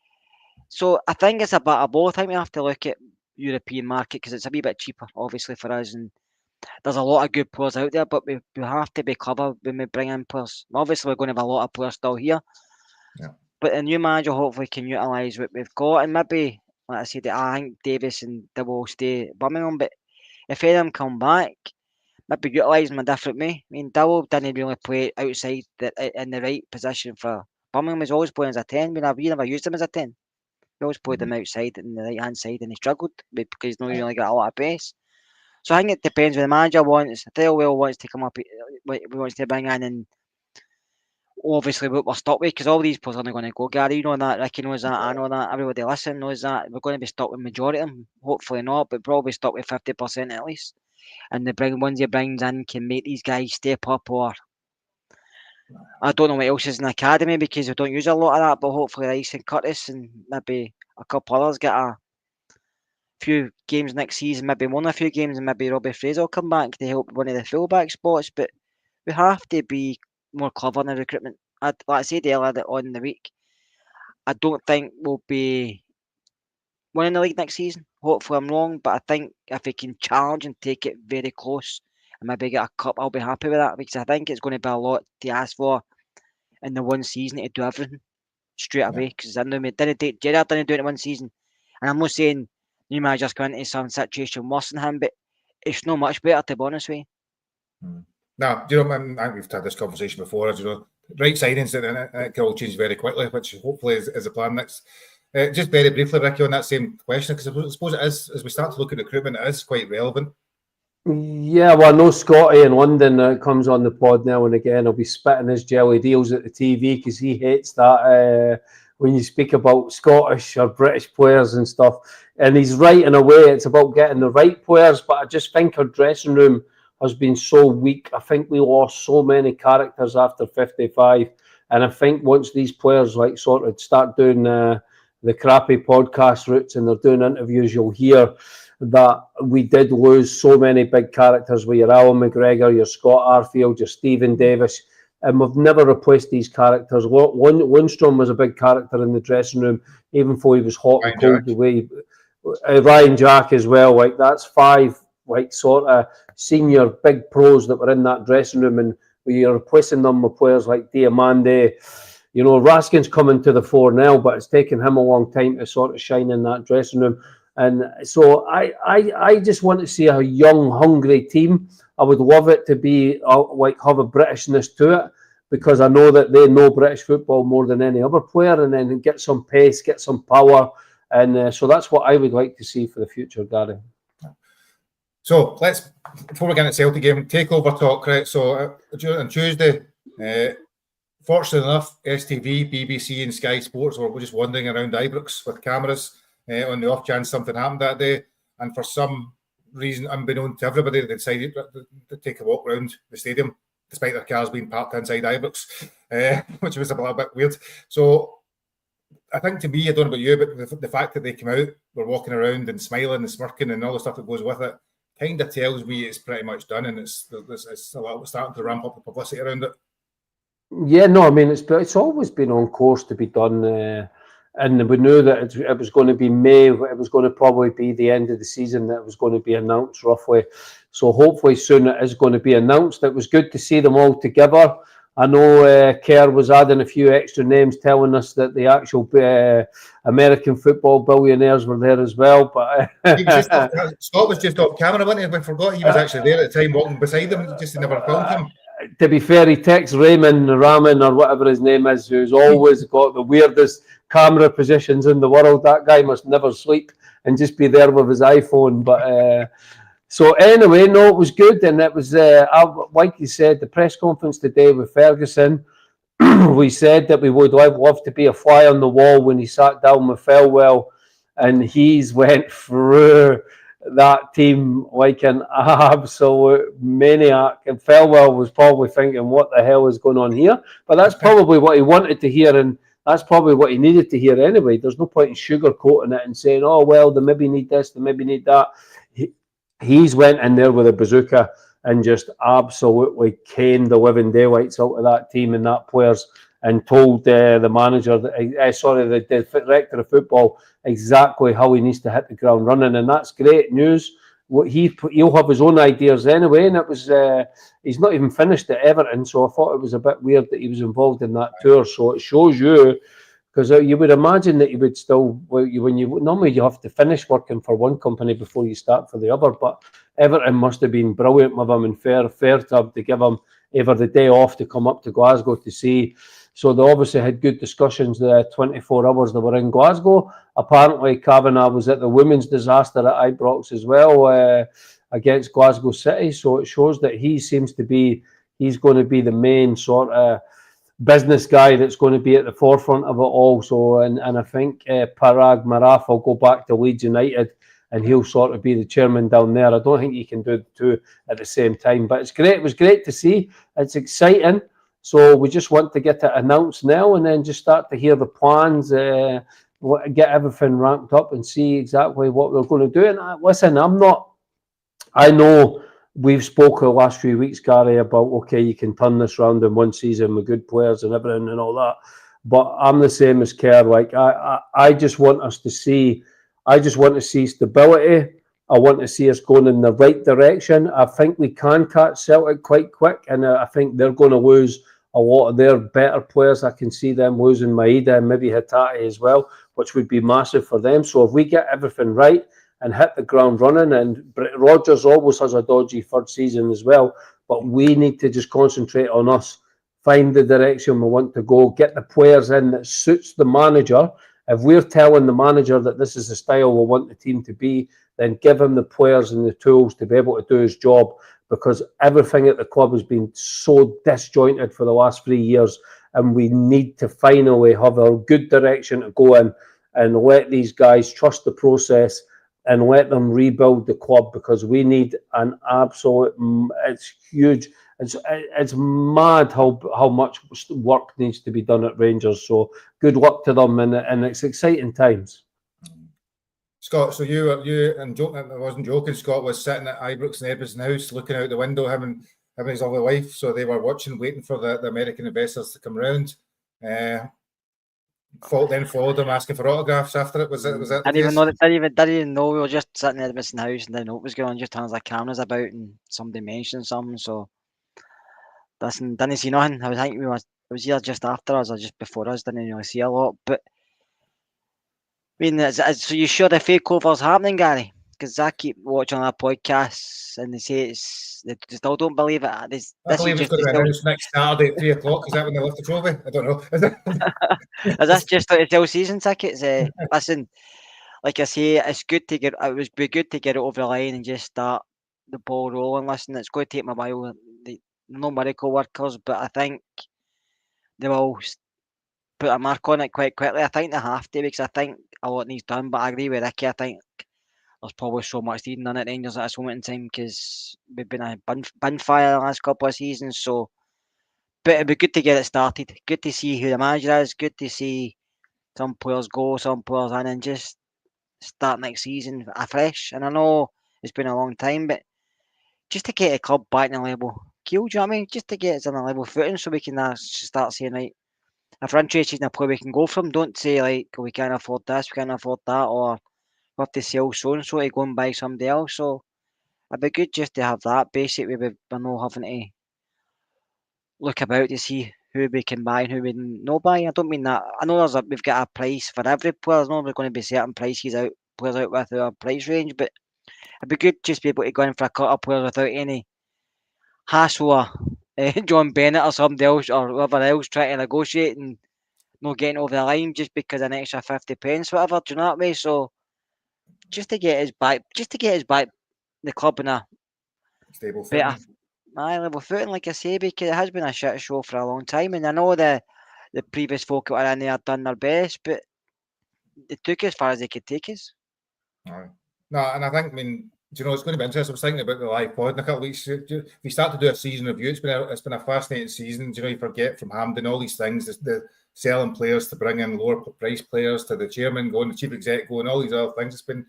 So I think it's a bit of both. I think we have to look at European market because it's a wee bit cheaper, obviously, for us. And there's a lot of good players out there, but we have to be clever when we bring in players. Obviously, we're going to have a lot of players still here. Yeah. But the new manager hopefully can utilise what we've got. And maybe, like I said, I think Davis and Dibble will stay at Birmingham. But if any of them come back, maybe utilise them a different way. I mean, Dibble didn't really play outside in the right position for Birmingham. He's always playing as a 10. We never used him as a 10. We always played him outside in the right hand side, and he struggled because he's not really got a lot of pace. So I think it depends what the manager wants. If Thelwell wants to come up, we wants to bring in, and obviously what we're stuck with, because all these players aren't going to go. Gary, you know that. Ricky knows that. I know that. Everybody listening knows that. We're going to be stuck with majority of them. Hopefully not, but probably stuck with 50% at least. And the ones he brings in can make these guys step up, or I don't know what else is in the academy because we don't use a lot of that, but hopefully Rice and Curtis and maybe a couple others get a few games next season, maybe won a few games, and maybe Robbie Fraser will come back to help one of the fullback spots. But we have to be more clever in the recruitment. Like I said earlier on in the week, I don't think we'll be winning the league next season. Hopefully I'm wrong, but I think if we can challenge and take it very close and maybe get a cup, I'll be happy with that because I think it's going to be a lot to ask for in the one season to do everything straight away. Because I know Gerrard didn't do it in one season, and I'm not saying new managers come into some situation worse than him, but it's not much better to be honest with you. No, do you know, I think we've had this conversation before. You know, right signings and it can all change very quickly, which hopefully is the plan next. Just very briefly, Ricky, on that same question, because I suppose it is, as we start to look at recruitment, it is quite relevant. Yeah, well, I know Scotty in London comes on the pod now and again. He'll be spitting his jelly deals at the TV because he hates that when you speak about Scottish or British players and stuff. And he's right in a way. It's about getting the right players, but I just think our dressing room has been so weak. I think we lost so many characters after 55. And I think once these players like sort of start doing the crappy podcast routes and they're doing interviews, you'll hear that we did lose so many big characters with your Alan McGregor, your Scott Arfield, your Stephen Davis, and we've never replaced these characters. Lundstrom was a big character in the dressing room, even though he was hot and cold the way. Ryan Jack as well. Like that's 5 like sort of senior big pros that were in that dressing room, and you're replacing them with players like Diamande. You know, Raskin's coming to the fore now, but it's taken him a long time to sort of shine in that dressing room. And so I just want to see a young, hungry team. I would love it to be like have a Britishness to it because I know that they know British football more than any other player, and then get some pace, get some power. And so that's what I would like to see for the future, Gary. So let's, before we get into the Celtic game, takeover talk, right? So on Tuesday, fortunately enough, STV, BBC and Sky Sports were just wandering around Ibrox with cameras on the off chance something happened that day. And for some reason, unbeknown to everybody, they decided to take a walk around the stadium, despite their cars being parked inside Ibrox, which was a little bit weird. So I think to me, I don't know about you, but the fact that they came out, were walking around and smiling and smirking and all the stuff that goes with it, kind of tells me it's pretty much done, and it's a lot starting to ramp up the publicity around it. Yeah, no, I mean it's always been on course to be done, and we knew that it was going to be May. It was going to probably be the end of the season that it was going to be announced roughly. So hopefully soon it is going to be announced. It was good to see them all together. I know Kerr was adding a few extra names, telling us that the actual American football billionaires were there as well. But Scott was just off camera, wasn't he? I forgot he was actually there at the time, walking beside them. Just never filmed him. To be fair, he texts Ramin or whatever his name is, who's always got the weirdest camera positions in the world. That guy must never sleep and just be there with his iPhone. But so anyway, no, it was good, and it was like you said, the press conference today with Ferguson. We said that we would love to be a fly on the wall when he sat down with Thelwell, and he's went through that team like an absolute maniac. And Thelwell was probably thinking, "What the hell is going on here?" But that's probably what he wanted to hear, and that's probably what he needed to hear anyway. There's no point in sugarcoating it and saying, "Oh well, they maybe need this, they maybe need that." He's went in there with a bazooka, and just absolutely caned the living daylights out of that team and that players, and told the manager, the director of football, exactly how he needs to hit the ground running, and that's great news. He'll have his own ideas anyway, and it was he's not even finished at Everton, so I thought it was a bit weird that he was involved in that tour. So it shows you, because you would imagine that you would still, when you normally you have to finish working for one company before you start for the other, but Everton must have been brilliant with him, and fair to have to give him either the day off to come up to Glasgow to see. So they obviously had good discussions the 24 hours they were in Glasgow. Apparently Kavanagh was at the women's disaster at Ibrox as well, against Glasgow City. So it shows that he's going to be the main sort of business guy that's going to be at the forefront of it all. So, and I think Parag Maraf will go back to Leeds United, and he'll sort of be the chairman down there. I don't think he can do the two at the same time, but it's great. It was great to see. It's exciting. So we just want to get it announced now, and then just start to hear the plans, get everything ramped up, and see exactly what we're going to do. And listen, I know we've spoken the last few weeks, Gary, about, okay, you can turn this round in one season with good players and everything and all that. But I'm the same as Kerr. Like, I just want us to see, I just want to see stability. I want to see us going in the right direction. I think we can catch Celtic quite quick, and I think they're going to lose a lot of their better players. I can see them losing Maeda and maybe Hatate as well, which would be massive for them. So if we get everything right and hit the ground running, and Rodgers always has a dodgy third season as well, but we need to just concentrate on us, find the direction we want to go, get the players in that suits the manager. If we're telling the manager that this is the style we want the team to be, then give him the players and the tools to be able to do his job, because everything at the club has been so disjointed for the last 3 years, and we need to finally have a good direction to go in and let these guys trust the process and let them rebuild the club, because we need an absolute, it's huge. It's mad how much work needs to be done at Rangers. So good luck to them, and it's exciting times. Scott, so you and I wasn't joking. Scott was sitting at Ibrox and Edmonton House, looking out the window, him and his other wife. So they were watching, waiting for the American investors to come round. Then followed them, asking for autographs after it. Was that? Didn't even know we were just sitting at Edmonton House and didn't know what was going on. Just turns the cameras about and somebody mentioned something. So didn't see nothing. I think I was here just after us or just before us. Didn't really see a lot, but. I mean, so you sure the takeover's happening, Gary? Because I keep watching our podcasts and they say they still don't believe it. I believe it's going to be announced next Saturday at 3 o'clock. Is that when they lift the trophy? I don't know. Is this just like the sell season tickets? Listen, like I say, it would be good to get it over the line and just start the ball rolling. Listen, it's going to take me a while. No miracle workers, but I think they will put a mark on it quite quickly. I think they have to, because I think a lot needs done. But I agree with Ricky. I think there's probably so much needing done at Rangers at this moment in time, because we've been a bin fire the last couple of seasons. So, but it'd be good to get it started. Good to see who the manager is. Good to see some players go, some players in, and just start next season afresh. And I know it's been a long time, but just to get the club back in a level keel, do you know what I mean? Just to get us on a level footing, so we can start saying, right, if we're interested in a player we can go from, don't say like, we can't afford this, we can't afford that, or we have to sell so and so to go and buy somebody else. So it'd be good just to have that basically. We're not having to look about to see who we can buy and who we not buy. I don't mean that. I know we've got a price for every player. There's not going to be certain prices players out with our price range, but it'd be good just to be able to go in for a cut of players without any hassle or John Bennett or somebody else or whoever else trying to negotiate and not getting over the line just because an extra 50 pence, whatever. Do you know what I mean? So just to get us back, the club in a Stable better footing. level footing, like I say, because it has been a shit show for a long time, and I know the previous folk that were in there had done their best, but they took as far as they could take us. No, and I think, do you know, it's going to be interesting. I was thinking about the live pod in a couple of weeks. If we start to do a season review, it's been a fascinating season. Do you know, you forget from Hampden all these things, the selling players to bring in lower price players, to the chairman going, the chief exec going, all these other things. It's been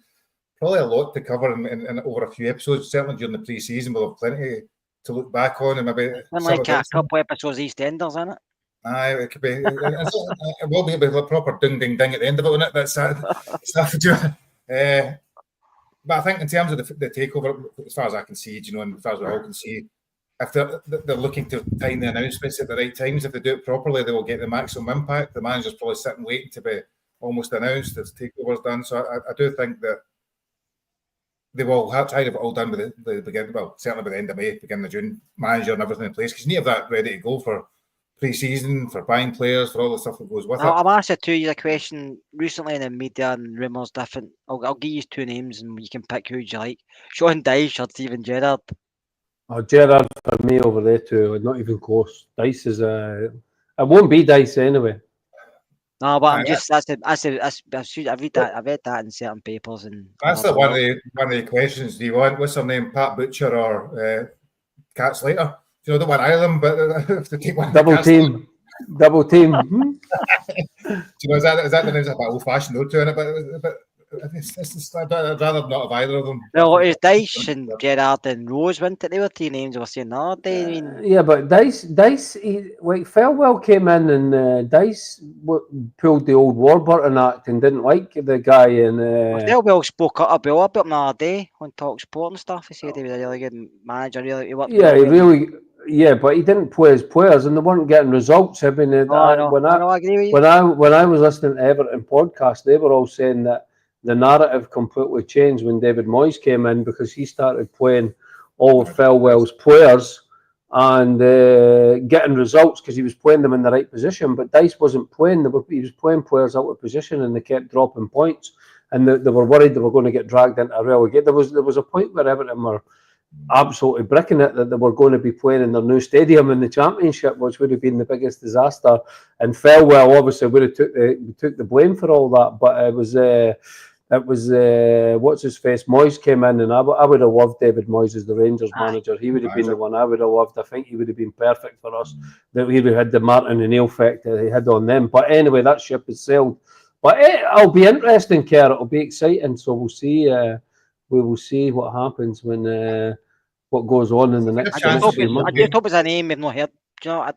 probably a lot to cover in over a few episodes. Certainly during the pre-season, we'll have plenty to look back on, and maybe And some like of a it. couple episodes EastEnders, isn't it? Aye, it could be. It will be a proper ding ding ding at the end of it, won't it? That's but I think in terms of the takeover, as far as I can see, and as far as we all can see, if they're looking to time the announcements at the right times, if they do it properly, they will get the maximum impact. The manager's probably sitting waiting to be almost announced as takeover's done. So I do think that they will try to have it all done by the beginning. Well, certainly by the end of May, beginning of June, manager and everything in place, because you need to have that ready to go for pre-season, for buying players, for all the stuff that goes with it. I'm asked a 2-year question recently in the media and rumours different. I'll give you 2 names and you can pick who you like. Sean Dyche or Steven Gerrard. Oh, Gerrard for me over there too. Not even close. Dice is it won't be Dice anyway. No, but I'm just I've read that in certain papers and. That's one of the questions. Do you want what's her name, Pat Butcher or Kat Slater? You don't want either of them, but if they take one. Double team. Is that the names? A bit old-fashioned, though, to it, but I'd rather not have either of them. Well, it was Dyche and Gerrard and Rose, weren't it? They were 3 names we were saying the other day. I mean, yeah, but Dice, Farewell came in and Dice pulled the old Warburton act and didn't like the guy. And Farewell spoke up about him the other day on Talk Sport and stuff. He said he was a really good manager. He worked. Yeah, but he didn't play his players, and they weren't getting results. I mean, I agree with you. When I was listening to Everton podcast, they were all saying that the narrative completely changed when David Moyes came in, because he started playing all of Farewell's players and getting results because he was playing them in the right position. But Dice wasn't playing; he was playing players out of position, and they kept dropping points. And they were worried they were going to get dragged into a relegation. There was a point where Everton were absolutely bricking it that they were going to be playing in their new stadium in the Championship, which would have been the biggest disaster. And Farewell obviously would have took the blame for all that, but it was what's his face, Moyes came in, and I would have loved David Moyes as the Rangers manager. He would have been the one I would have loved. I think he would have been perfect for us. That he would have had the Martin O'Neill effect that he had on them. But anyway, that ship has sailed. But it'll be interesting, Kerr. It'll be exciting. So we'll see. We will see what happens when what goes on in the next few months. I just hope it's a name we've not heard. Do you know, I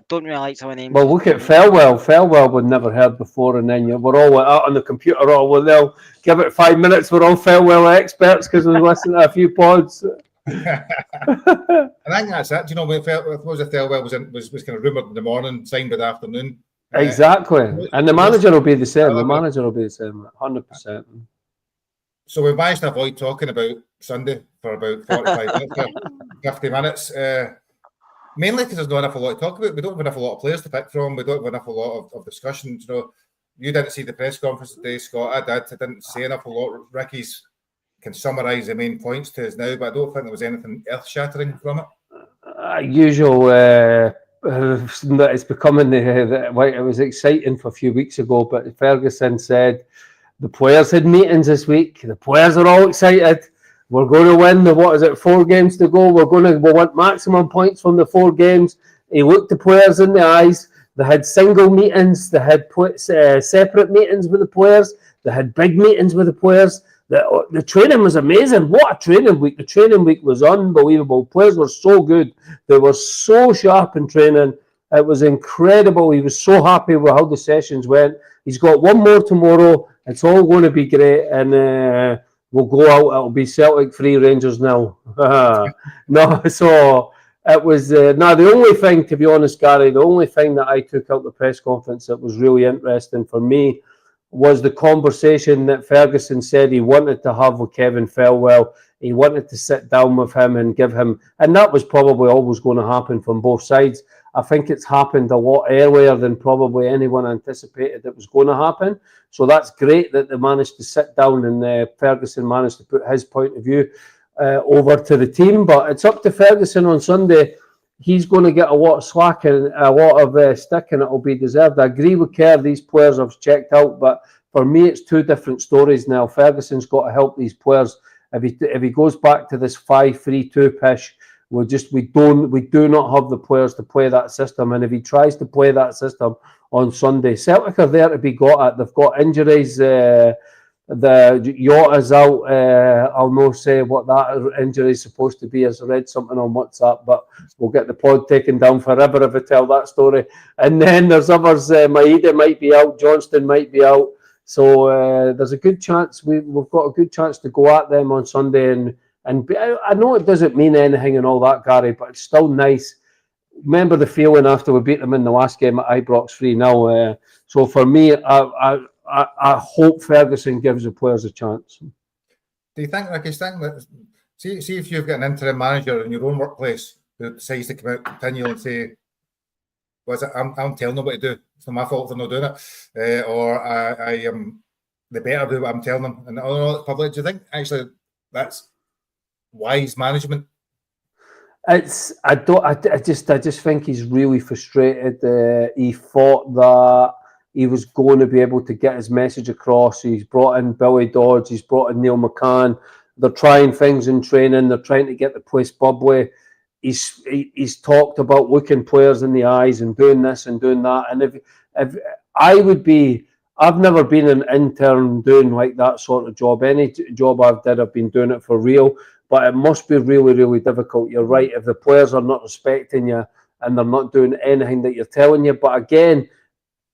don't really like some of the names. Well, look at Farewell. Farewell we'd never heard before, and then we're all out on the computer. They'll give it 5 minutes. We're all Farewell experts because we listened to a few pods. I think that's it. Do you know, when Farewell was kind of rumoured in the morning, signed by the afternoon. Exactly, and the manager will be the same. The manager will be the same, 100%. So we managed to avoid talking about Sunday for about 45 minutes, 50 minutes. Mainly because there's not enough a lot to talk about. We don't have enough a lot of players to pick from. We don't have enough a lot of discussions. You know, you didn't see the press conference today, Scott. I didn't say enough a lot. Ricky's can summarise the main points to us now, but I don't think there was anything earth-shattering from it. Usual. It's becoming it was exciting for a few weeks ago, but Ferguson said the players had meetings this week. The players are all excited. We're going to win 4 games to go. We want maximum points from the 4 games. He looked the players in the eyes. They had single meetings. They had separate meetings with the players. They had big meetings with the players. The training was amazing. What a training week. The training week was unbelievable. Players were so good. They were so sharp in training. It was incredible. He was so happy with how the sessions went. He's got 1 more tomorrow. It's all going to be great. And we'll go out. It'll be Celtic 3, Rangers 0. No, so it was the only thing, to be honest, Gary, the only thing that I took out the press conference that was really interesting for me was the conversation that Ferguson said he wanted to have with Kevin Farewell. He wanted to sit down with him and give him, and that was probably always going to happen from both sides. I think it's happened a lot earlier than probably anyone anticipated it was going to happen. So that's great that they managed to sit down and Ferguson managed to put his point of view over to the team. But it's up to Ferguson on Sunday. He's going to get a lot of slack and a lot of stick, and it'll be deserved. I agree with Kerr. These players have checked out, but for me, it's 2 different stories now. Ferguson's got to help these players. If he goes back to this 5-3-2 pitch, we do not have the players to play that system. And if he tries to play that system on Sunday, Celtic are there to be got at. They've got injuries. The yacht is out. I'll not say what that injury is supposed to be, as I read something on WhatsApp, but we'll get the pod taken down forever if I tell that story. And then there's others. Maeda might be out. Johnston might be out. So there's a good chance we've got a good chance to go at them on Sunday. And I know it doesn't mean anything and all that, Gary, but it's still nice. Remember the feeling after we beat them in the last game at Ibrox 3-0. So for me, I hope Ferguson gives the players a chance. Do you think, that see if you've got an interim manager in your own workplace who decides to come out continually and say, I'm telling them what to do. It's not my fault for not doing it, or I am the better do what I'm telling them, and all that public. Do you think actually that's wise management? I just think he's really frustrated. He thought that he was going to be able to get his message across. He's brought in Billy Dodds. He's brought in Neil McCann. They're trying things in training. They're trying to get the place bubbly. He's talked about looking players in the eyes and doing this and doing that. And if I would be, I've never been an intern doing like that sort of job. Any job I've did, I've been doing it for real. But it must be really, really difficult. You're right. If the players are not respecting you and they're not doing anything that you're telling you, but again,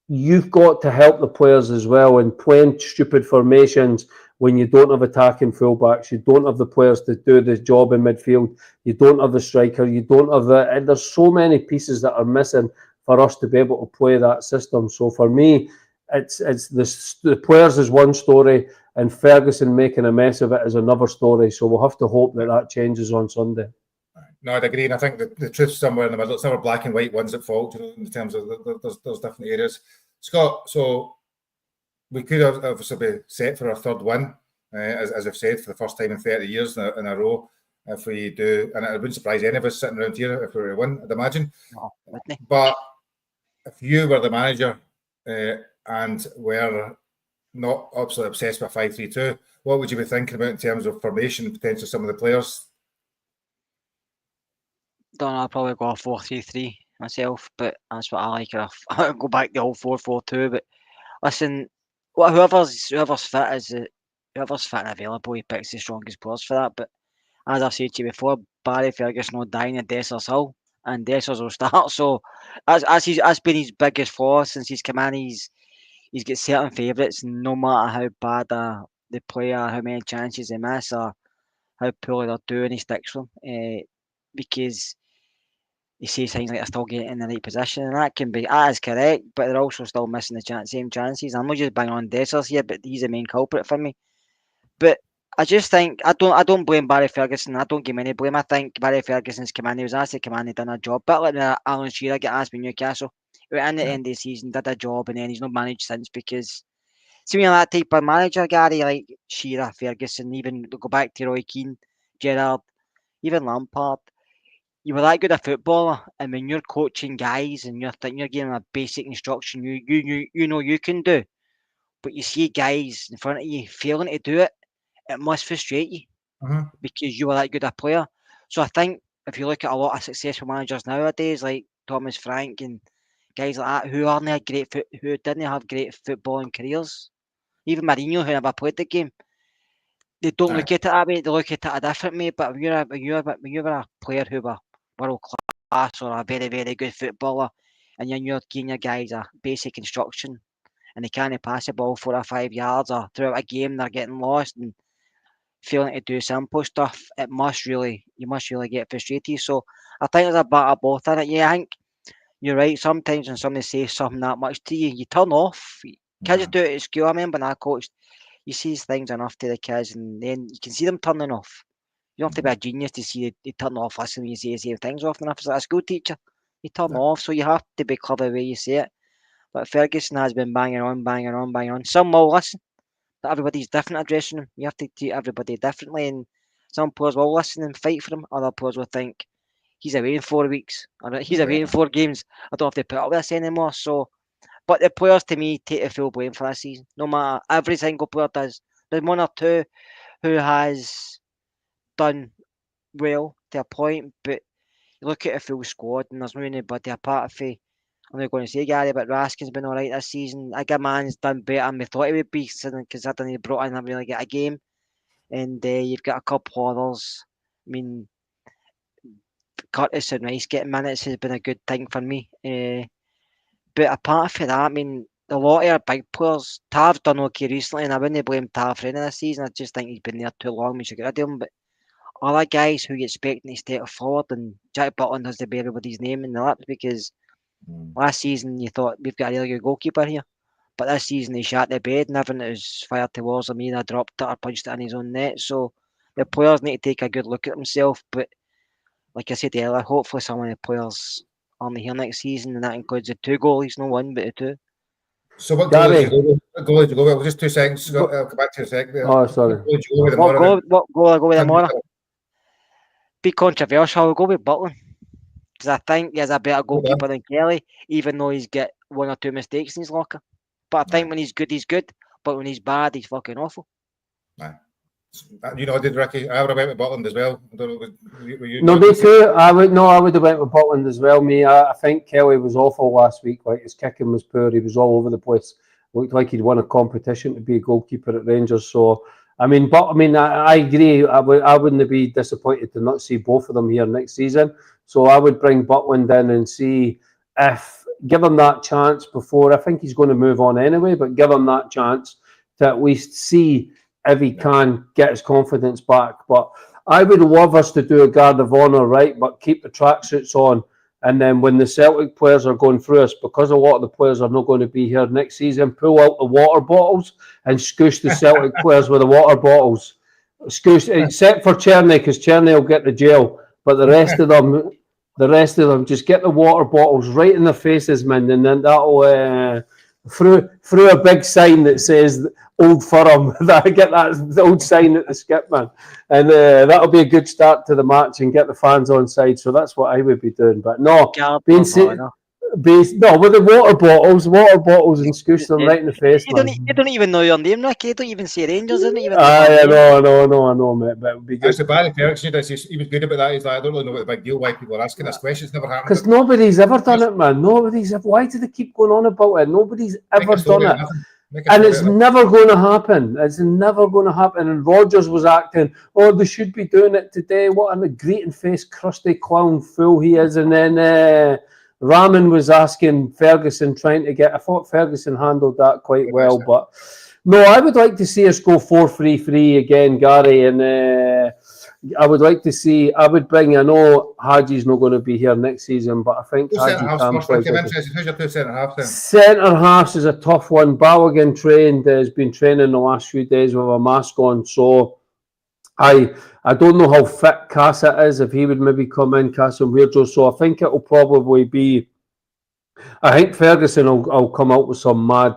you've got to help the players as well. And playing stupid formations when you don't have attacking fullbacks, you don't have the players to do the job in midfield, you don't have the striker, you don't have the. And there's so many pieces that are missing for us to be able to play that system. So for me, it's the players is one story, and Ferguson making a mess of it is another story. So we'll have to hope that changes on Sunday. No, I'd agree, and I think the truth's somewhere in the middle. It's never black and white ones at fault, in terms of there's different areas. Scott, so we could have obviously be set for our third win, as I've said, for the first time in 30 years in a row. If we do, and it wouldn't surprise any of us sitting around here if we were to win, I'd imagine. No, but if you were the manager and were not absolutely obsessed with 5-3-2, what would you be thinking about in terms of formation and potentially some of the players? Don't know, I'll probably go 4-3-3 myself, but that's what I like. Or I'll go back the old 4-4-2. But listen, whoever's fit whoever's fit and available, he picks the strongest players for that. But as I said to you before, Barry Ferguson will die in Dessers Hill, and Dessers will start. So that's been his biggest flaw since he's come in. He's got certain favourites, no matter how bad they play or how many chances they miss or how poorly they're doing, he sticks with them. Because he says things like they're still getting in the right position, and that is correct, but they're also still missing the same chances. I'm not just banging on Dessers here, but he's the main culprit for me. But I just think I don't blame Barry Ferguson. I don't give him any blame. I think Barry Ferguson's come in. He was asked to come in. He done a job. But like Alan Shearer get asked by Newcastle, he went in at the end of the season, did a job, and then he's not managed since. Because see me that type of manager, Gary, like Shearer, Ferguson, even go back to Roy Keane, Gerrard, even Lampard. You were that good a footballer, and when you're coaching guys and you're giving them a basic instruction, you know you can do, but you see guys in front of you failing to do it, it must frustrate you because you were that good a player. So I think if you look at a lot of successful managers nowadays, like Thomas Frank and guys like that, who didn't have great footballing careers, even Mourinho, who never played the game, they don't look at it that way. They look at it a different way. But when you were a player who were world class or a very, very good footballer, and you're giving your guys a basic instruction, and they can't pass the ball 4 or 5 yards, or throughout a game they're getting lost and failing to do simple stuff, you must really get frustrated. So I think there's a bit of both in it. Yeah, I think you're right. Sometimes when somebody says something that much to you, you turn off. Kids just do it at school. I remember when I coached, you see things enough to the kids, and then you can see them turning off. You don't have to be a genius to see they turn off listening when you say the same things often enough. It's like a school teacher, you turn off, so you have to be clever the way you say it. But Ferguson has been banging on. Some will listen, but everybody's different at dressing room. You have to treat everybody differently, and some players will listen and fight for him. Other players will think he's away in 4 weeks, or he's away in 4 games. I don't have to put up with this anymore. So, but the players to me take the full blame for this season. No matter, every single player does. There's one or two who has done well to a point, but you look at a full squad and there's no anybody apart from I'm not going to say Gary, but Raskin's been all right this season. Igaman's done better than we thought he would be, considering he brought in and really get a game. And you've got a couple others. I mean, Curtis and Rice getting minutes has been a good thing for me. But apart from that, I mean, a lot of our big players, Tav's done okay recently, and I wouldn't blame Tav for any of this season. I just think he's been there too long. We should get rid of him. But other guys who you expecting to step forward, and Jack Butland has to bear with his name in the lips because last season you thought we've got a really good goalkeeper here. But this season he shot the bed and everything that was fired towards him, either dropped it or punched it in his own net. So the players need to take a good look at themselves. But like I said earlier, hopefully some of the players aren't here next season, and that includes the 2 goalies, no 1 but the 2. So what Gary. goal did you go with? Well, just 2 seconds, Scott. I'll come back to you in a second. Oh, sorry. What goal did you go with What tomorrow? goal I go with tomorrow? Be controversial, I'll go with Butland. Because I think he's a better goalkeeper than Kelly, even though he's got 1 or 2 mistakes in his locker. But I think when he's good, he's good. But when he's bad, he's fucking awful. You know, did Ricky? I would have went with Butland as well. I don't know, were you No, me too. I would have went with Butland as well. I think Kelly was awful last week. Like his kicking was poor. He was all over the place. Looked like he'd won a competition to be a goalkeeper at Rangers. So I agree. I wouldn't be disappointed to not see both of them here next season. So I would bring Butland in and see if give him that chance before. I think he's going to move on anyway, but give him that chance to at least see if he can get his confidence back. But I would love us to do a guard of honour, right? But keep the tracksuits on. And then when the Celtic players are going through us, because a lot of the players are not going to be here next season, pull out the water bottles and scoosh the Celtic players with the water bottles. Scoosh, except for Cherny, because Cherny will get the jail. But the rest of them, just get the water bottles right in their faces, man. And then that'll... through a big sign that says Old Firm. Get that old sign at the skip, man, and that'll be a good start to the match and get the fans on side. So that's what I would be doing. But no, with the water bottles, and scoosh them right in the face, man. You don't even know your name, Ricky. You don't even say Rangers, isn't it? I know, mate. But it would be good. Actually, Barry Ferguson, he was good about that. He's like, I don't really know what the big deal why people are asking this question. It's never happened. Because nobody's ever done it, man. Why do they keep going on about it? Nobody's ever done it. And it's never going to happen. It's never going to happen. And Rodgers was acting, they should be doing it today. What a greeting-faced, crusty clown fool he is. And then Raman was asking Ferguson, I thought Ferguson handled that quite well. But no, I would like to see us go 4-3-3 again, Gary. And I would like to see, I know Haji's not going to be here next season, but I think Haji Cam's who's your 2 centre-halves then? Centre-halves is a tough one. Balogun has been training the last few days with a mask on, so I don't know how fit Casa is, if he would maybe come in, Casa Weirdo, so I think it'll probably be, I think Ferguson will come out with some mad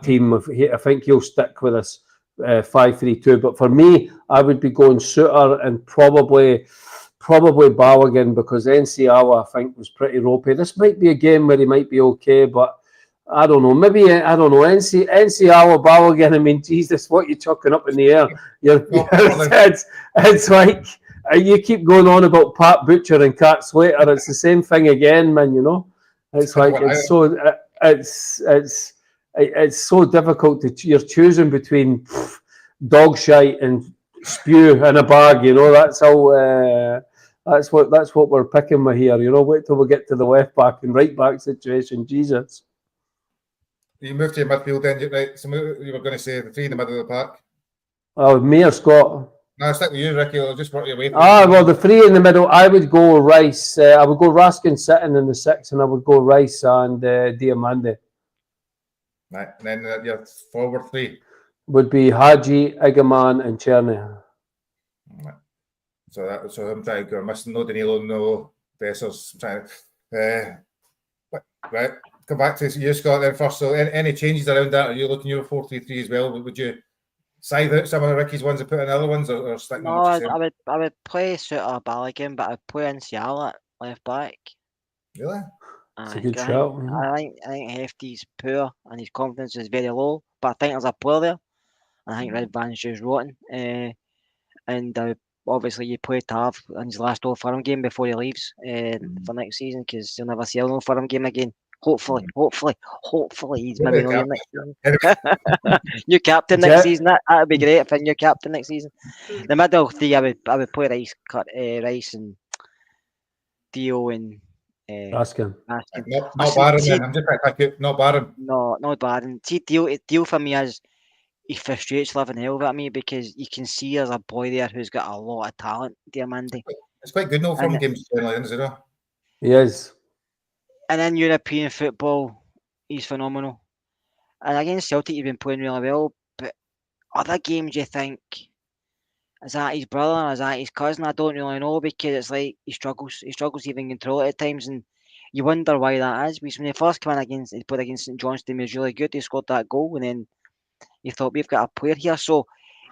team. I think he'll stick with us. 5-3-2, but for me, I would be going Suter and probably Balogun, because NCAwa I think was pretty ropey. This might be a game where he might be okay, but I don't know. Maybe I don't know. NCAwa Balogun. I mean, Jesus, what you chucking up in the air? It's like you keep going on about Pat Butcher and Cat Slater. It's the same thing again, man. You know, it's like it's so difficult you're choosing between dog shite and spew in a bag, you know. That's how that's what we're picking with here, you know. Wait till we get to the left back and right back situation. Jesus. You moved to your midfield then, right? So you were going to say the 3 in the middle of the pack. Me or Scott? No, stick with you, Ricky. I'll just work your way. Well, the 3 in the middle, I would go Rice. I would go Raskin sitting in the 6, and I would go Rice and Diamande. Right, and then your forward 3 would be Haji, Igaman, and Cherny. Right. So I'm trying to go. I'm missing no Danilo, no Dessers. I'm trying to right. Come back to you, Scott, then first. So any changes around that? Are you looking at 4-3-3 as well? Would you scythe out some of Ricky's ones and put in other ones, or stick? No, I would play Suter Balogun, but I'd play Ciala at left back. Really? It's a good shout. I think Hefty's poor and his confidence is very low, but I think there's a player there. I think Red Van's just rotten. And I obviously you play Tav in his last Old Firm game before he leaves for next season, because he'll never see an Old Firm game again. Hopefully he's maybe not here next season. New captain next season. That'd be great if a new captain next season. The middle three, I would play Rice and Dio and Raskin. Not Barron, then. I'm just trying to pick it. Not Barron. No, not Barron. See, Dio for me is, he frustrates living hell at me, because you can see there's a boy there who's got a lot of talent, Diamante. It's quite good, no, from games generally, isn't it? He is. And in European football, he's phenomenal. And against Celtic, he's been playing really well. But other games, you think, is that his brother or is that his cousin? I don't really know, because it's like he struggles. He struggles to even control it at times, and you wonder why that is. Because when he first came in he played against St Johnstone, he was really good. He scored that goal, and then you thought, we've got a player here. So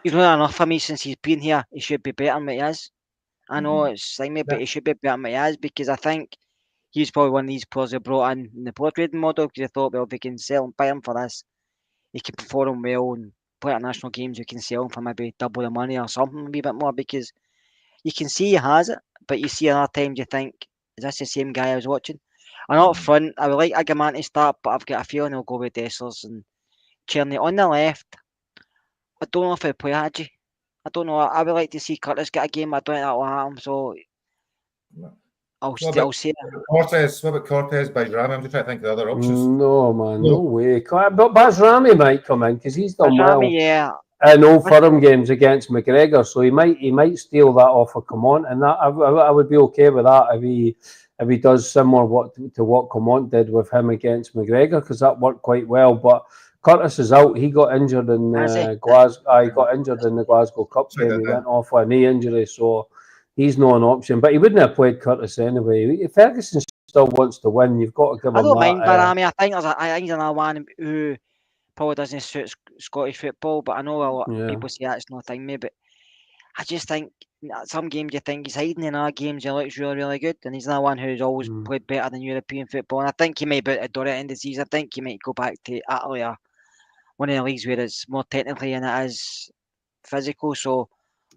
he's not enough for me since he's been here. He should be better than what he is. I know it's like me, but he should be better than what he is, because I think he's probably one of these players they brought in the player trading model, because they thought, well, if we can sell him, buy him for this, he can perform well and play at national games, we can sell him for maybe double the money or something, a wee bit more, because you can see he has it, but you see other times you think, is this the same guy I was watching? And up front, I would like Agaman to start, but I've got a feeling he'll go with Dessers and Kearney. On the left, I don't know if he'll play Hadji. I don't know. I would like to see Curtis get a game. I don't think that will happen. So I'll say Cortez. What about Cortez by Rami? I'm just trying to think of the other options. No, man, no way. But Rami might come in, because he's done well in Old Firm games against McGregor, so he might steal that off of Comont, and that I would be okay with that if he does similar to what Comont did with him against McGregor, because that worked quite well. But Curtis is out. He got injured in Glasgow. He got injured in the Glasgow Cup game. He went off with a knee injury, so he's not an option. But he wouldn't have played Curtis anyway. If Ferguson still wants to win, you've got to give him that. I don't mind Barami. I think he's another one who probably doesn't suit Scottish football, but I know a lot of people say that's nothing me. But I just think some games you think he's hiding, in other games he looks really, really good. And he's another one who's always played better than European football. And I think he may be at the door at the end of the season. I think he might go back to Italy or one of the leagues where it's more technically and it is physical. So,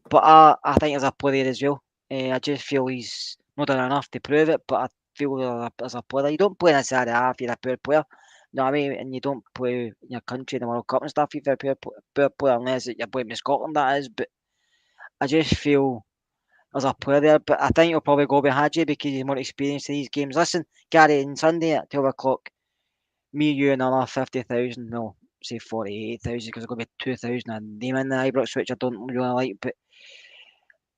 but I think there's a player as well. I just feel he's not done enough to prove it, but I feel as a player, you don't play in a Serie A if you're a poor player. You know what I mean? And you don't play in your country in the World Cup and stuff if you're a poor player, unless you're playing in Scotland, that is. But I just feel there's a player there. But I think he'll probably go with Hadji because he's more experienced in these games. Listen, Gary, on Sunday at 12 o'clock, me, you, and another 50,000, no, say 48,000, because it's going to be 2,000 a name in the Ibrox, which I don't really like, but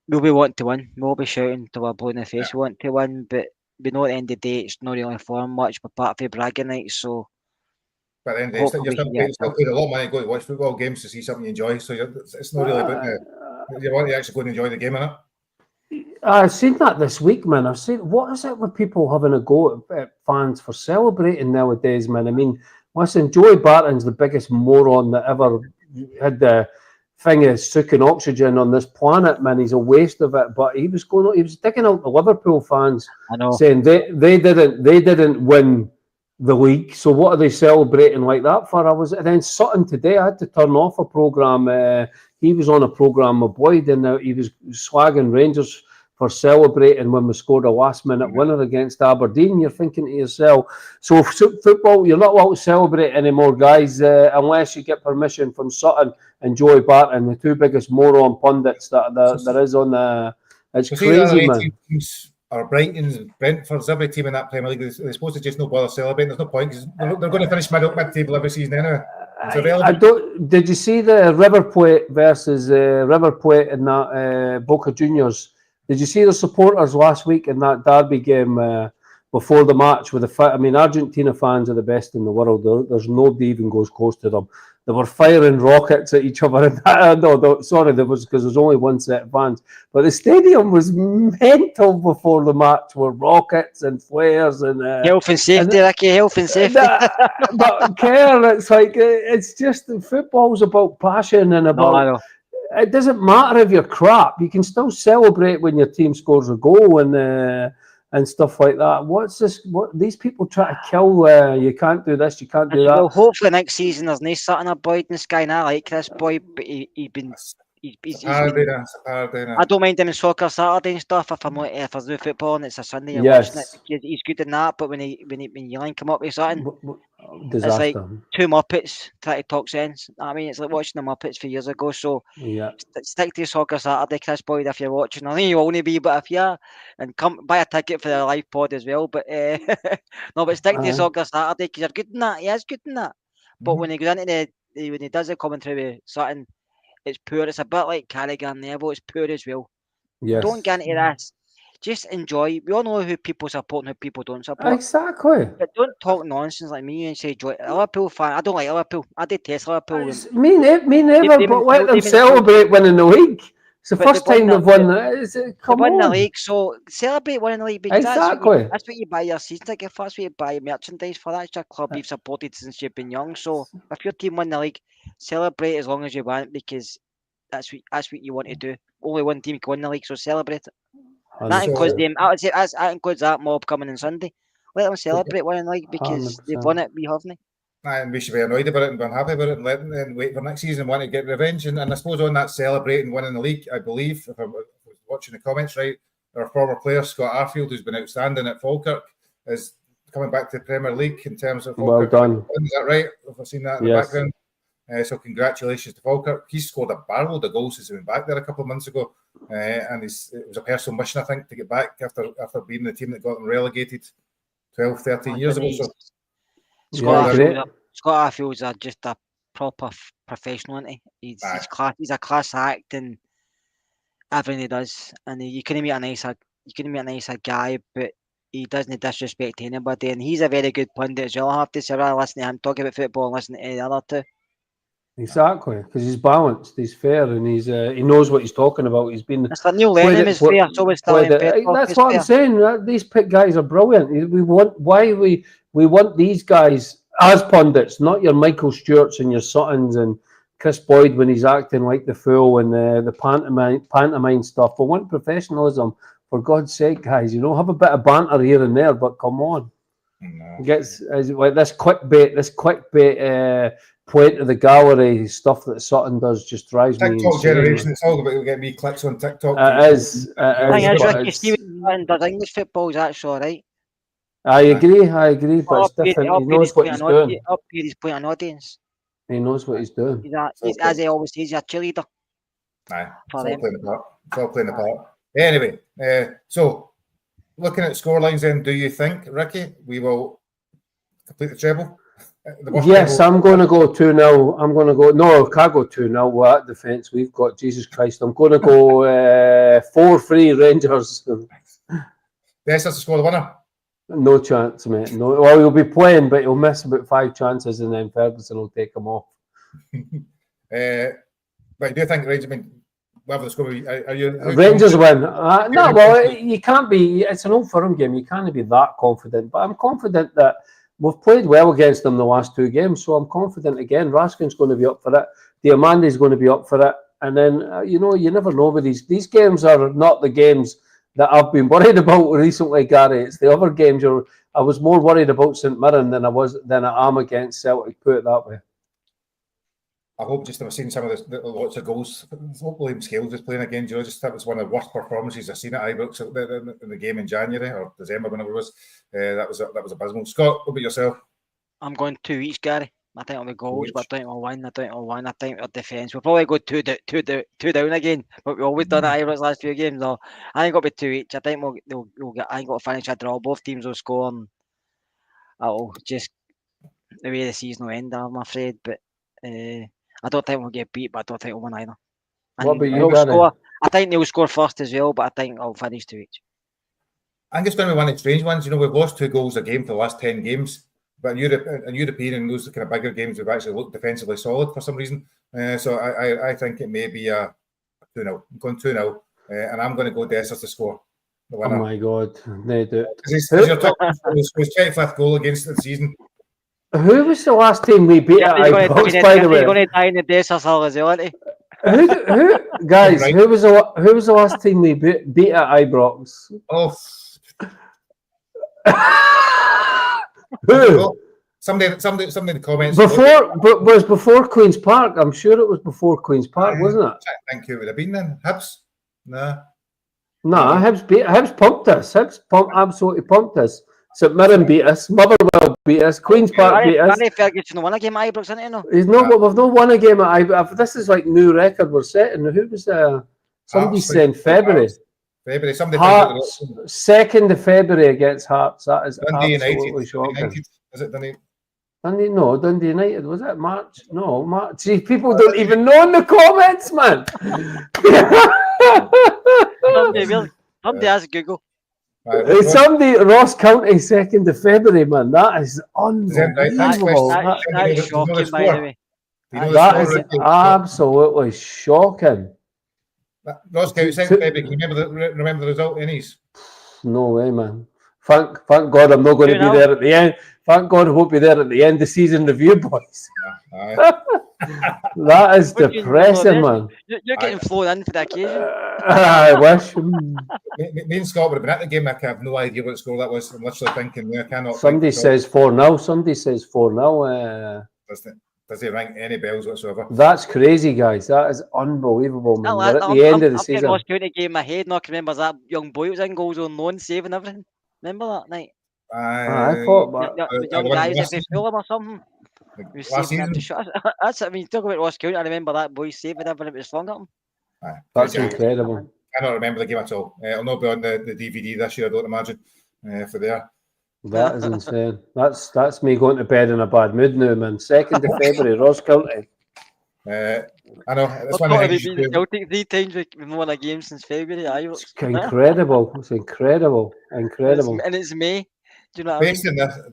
we'll be wanting to win. We'll be shouting till we're blue in the face. We want to win, but we know at the end of the day it's not really for much, but part of bragging nights. So, but at the end of the day, you're still paying a lot of money to go to watch football games to see something you enjoy. So it's not really about you want to actually go and enjoy the game, innit? I've seen that this week, man. I've seen, what is it with people having a go at fans for celebrating nowadays, man? I mean, listen, Joey Barton's the biggest moron that ever had the thing of sucking oxygen on this planet, man. He's a waste of it. But he was digging out the Liverpool fans, saying they didn't win the league. So what are they celebrating like that for? And then Sutton today, I had to turn off a programme. He was on a programme with Boyd, and he was slagging Rangers for celebrating when we scored a last-minute winner against Aberdeen. You're thinking to yourself, so football, you're not allowed to celebrate anymore, guys, unless you get permission from Sutton and Joey Barton, the two biggest moron pundits that there is on the... It's crazy, man. Or Brighton, Brentford's, every team in that Premier League, they're supposed to just not bother celebrating. There's no point because they're going to finish mid-table every season anyway. Did you see the River Plate versus River Plate in that Boca Juniors? Did you see the supporters last week in that derby game before the match? Argentina fans are the best in the world. There's nobody even goes close to them. They were firing rockets at each other. There was because there's only one set of fans. But the stadium was mental before the match, with rockets and flares and health and safety, Ricky. Health and safety. But care, it's like it's just football's about passion and about. No, I know. It doesn't matter if you're crap. You can still celebrate when your team scores a goal and stuff like that. What's this? What these people try to kill? You can't do this. You can't do that. Well, hopefully next season there's no Sutton or Boyd in the sky. And I like this boy, but he's It's a parody, I don't mind him in Soccer Saturday and stuff. If there's no football and it's a Sunday, you're Yes. watching it because he's good in that. But when you link him up with something, Disaster. it's like two Muppets try to talk sense. I mean, it's like watching the Muppets for years ago. So Yeah. stick to Soccer Saturday, Chris Boyd, if you're watching. I think you only be, but if you are, and come buy a ticket for the live pod as well. But no, but stick to Soccer Saturday because you're good in that. He is good in that. But when he goes into when he does the commentary with something, it's poor. It's a bit like Carrigan Neville. It's poor as well. Yes. Don't get into this. Just enjoy. We all know who people support and who people don't support. Exactly. But don't talk nonsense like me and say, Liverpool fan. I don't like Liverpool. I detest Liverpool. Me never, but let them celebrate winning the league. It's the first time they've won that. Come on. They won the league, so celebrate winning the league because exactly. That's what you buy your season ticket for. That's what you buy merchandise for. That's your club you've supported since you've been young. So if your team win the league, celebrate as long as you want because that's what you want to do. Only one team can win the league, so celebrate it. That includes them. I would say that includes that mob coming on Sunday. Let them celebrate winning the league because 100%. they've won it. We haven't. And we should be annoyed about it and be unhappy about it and wait for next season and want to get revenge. And I suppose on that celebrating winning the league, I believe, if I was watching the comments right, our former player, Scott Arfield, who's been outstanding at Falkirk, is coming back to the Premier League in terms of Falkirk. Well done. Is that right? Have I seen that in the background? So congratulations to Falkirk. He's scored a barrel of goals since he went back there a couple of months ago. And it was a personal mission, I think, to get back after being the team that got them relegated 12, 13 years ago. So Scott Arfield's just a proper professional, isn't he? He's a class act and everything he does. And you couldn't meet a nicer guy, but he doesn't disrespect anybody. And he's a very good pundit as well. I have to say, I listen to him talk about football and listen to the other two. Exactly, because he's balanced, he's fair, and he knows what he's talking about. He's been. Mr. Neil Lennon is fair. So is that's what I'm saying. These guys are brilliant. We want these guys as pundits, not your Michael Stewarts and your Suttons and Chris Boyd when he's acting like the fool and the pantomime stuff. We want professionalism, for God's sake, guys. Have a bit of banter here and there, but come on. No. Gets like this clickbait. Point to the gallery stuff that Sutton does just drives me insane. TikTok generation, it's all about getting me clicks on TikTok. It is. Ricky Stephen does English football, that's all right. I agree, but it's different. He knows what he's doing. Up here, he's playing an audience. He knows what he's doing. He's as he always says, he's a cheerleader. Aye, it's all playing the part. Anyway, so looking at scorelines then, do you think, Ricky, we will complete the treble? Yes, I'm going to go 2-0. I'm going to go. No, I can't go 2-0. We're at defence. We've got Jesus Christ. I'm going to go 4-3 Rangers. Yes, that's the score, the winner. No chance, mate. No. Well, he'll be playing, but he'll miss about 5 chances, and then Ferguson will take him off. But do you think Rangers? I mean, whatever the score, are you Rangers win? No, well, you can't be. It's an Old Firm game. You can't be that confident. But I'm confident that. We've played well against them the last 2 games, so I'm confident again. Raskin's going to be up for it. Diamandi's going to be up for it. And then, you never know with these. These games are not the games that I've been worried about recently, Gary. It's the other games. I was more worried about St Mirren than I am against Celtic, put it that way. I hope just I've seen some of the lots of goals. Hopefully, Scales is playing again. Just that was one of the worst performances I've seen at Ibrox in the game in January or December, whenever it was. That was abysmal. Scott, what about yourself? I'm going 2 each, Gary. I think it'll be goals, but I think we'll win. I think our defence. We'll probably go two down again, but we've always done it at Ibrox last few games. So I think it'll be 2 each. I think we'll get. I think we'll finish a draw. Both teams will score, and it'll just the way the season will end. I'm afraid, but. I don't think we'll get beat, but I don't think we'll win either. What about you, Gary? I think they'll score first as well, but I think I'll finish 2 each. I think it's going to be one of the strange ones. We've lost 2 goals a game for the last 10 games, but in European and those kind of bigger games, we've actually looked defensively solid for some reason. So I think it may be a 2-0. I'm going 2-0, and I'm going to go Dessers to score the winner. Oh my God, they do. He's your top. His 25th goal against the season. Who was the last team we beat at Ibrox, by the way? He's going to die in the Dessers Hall as well, isn't he? Who guys? Right. Who was the last team we beat at Ibrox? Oh, who? Somebody in the comments. But was before Queen's Park. I'm sure it was before Queen's Park, wasn't it? I think it would have been then. Hibs? Nah. Nah, Hibs pumped us. Absolutely pumped us. St Mirren beat us. Motherwell beat us. Queen's Park beat us. Barry Ferguson won a game at Ibrox, isn't he? No? We've not won a game at Ibrox. This is like new record we're setting. Who was somebody saying February? February. Somebody Hearts, 2nd of February against Hearts. That is Dundee absolutely United. shocking. Is it Dundee? Dundee United. Was it March? No, March. See, people don't even know in the comments, man. Somebody has Google. Somebody, Ross County, 2nd of February, man. That is unbelievable. That is shocking, by the way. That is absolutely shocking. Ross County, 2nd of February. Can you remember the result, Ennis? No way, man. Thank God I'm not going to be there at the end. Thank God I won't be there at the end of season review, boys. That is depressing, man. You're getting flown in for the occasion. I wish. Me and Scott would have been at the game. I have no idea what score that was. I'm literally thinking, I cannot. Somebody says 4-0. Somebody says 4-0. Does he ring any bells whatsoever? That's crazy, guys. That is unbelievable, man. We're at the end of the season. I was doing a game in my head, and I can remember that young boy was in goals on loan, saving everything. Remember that night? I thought, but the young guy was in Fulham or something. Last season. That's I mean, talk about Ross County. I remember that boy saving everything it was flung at him. That's incredible. I don't remember the game at all. It'll not be on the DVD this year, I don't imagine, for there. That is insane. That's me going to bed in a bad mood now, man. 2nd of February, Ross County. I know. That's one of the things. Celtic 3 times we've won a game since February. It's incredible. It's incredible. Incredible. And it's May. Do you know what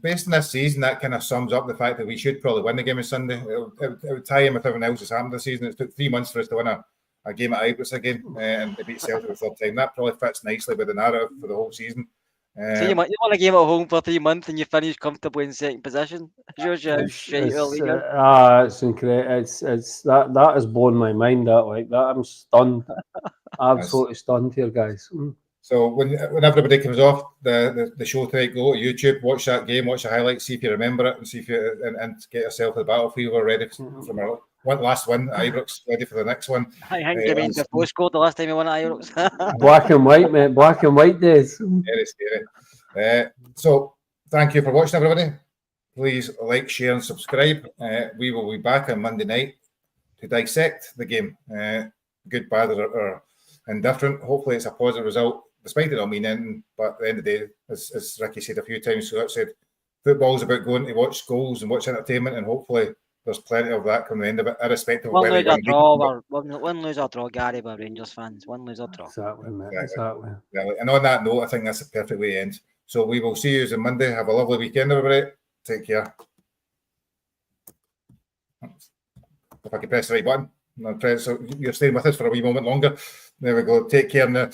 based on this season, that kind of sums up the fact that we should probably win the game on Sunday. It would tie in with everything else that's happened this season. It took 3 months for us to win a game at Ibrox again and to beat Celtic the 3rd time. That probably fits nicely with the narrative for the whole season. So you won a game at home for 3 months and you finish comfortably in 2nd position. Shows you how shit it's incredible. It's that has blown my mind. I'm stunned, absolutely stunned here, guys. So when everybody comes off the show tonight, go to YouTube, watch that game, watch the highlights, see if you remember it, and see if you and get yourself to the battlefield. We're ready from our last one at Ibrox, ready for the next one. I think Jermaine Defoe scored the last time he won at Ibrox. Black and white, mate. Black and white days. Very scary. So thank you for watching, everybody. Please like, share, and subscribe. We will be back on Monday night to dissect the game. Good, bad, or indifferent. Hopefully, it's a positive result, despite it not meaning anything. But at the end of the day, as Ricky said a few times, so that said, football's about going to watch goals and watch entertainment, and hopefully there's plenty of that come the end of it, irrespective of whether win, lose or draw, Gary, by Rangers fans. Win, lose or draw. Exactly, mate. Exactly. And on that note, I think that's a perfect way to end. So we will see you on Monday. Have a lovely weekend, everybody. Take care. If I can press the right button. So you're staying with us for a wee moment longer. There we go. Take care now.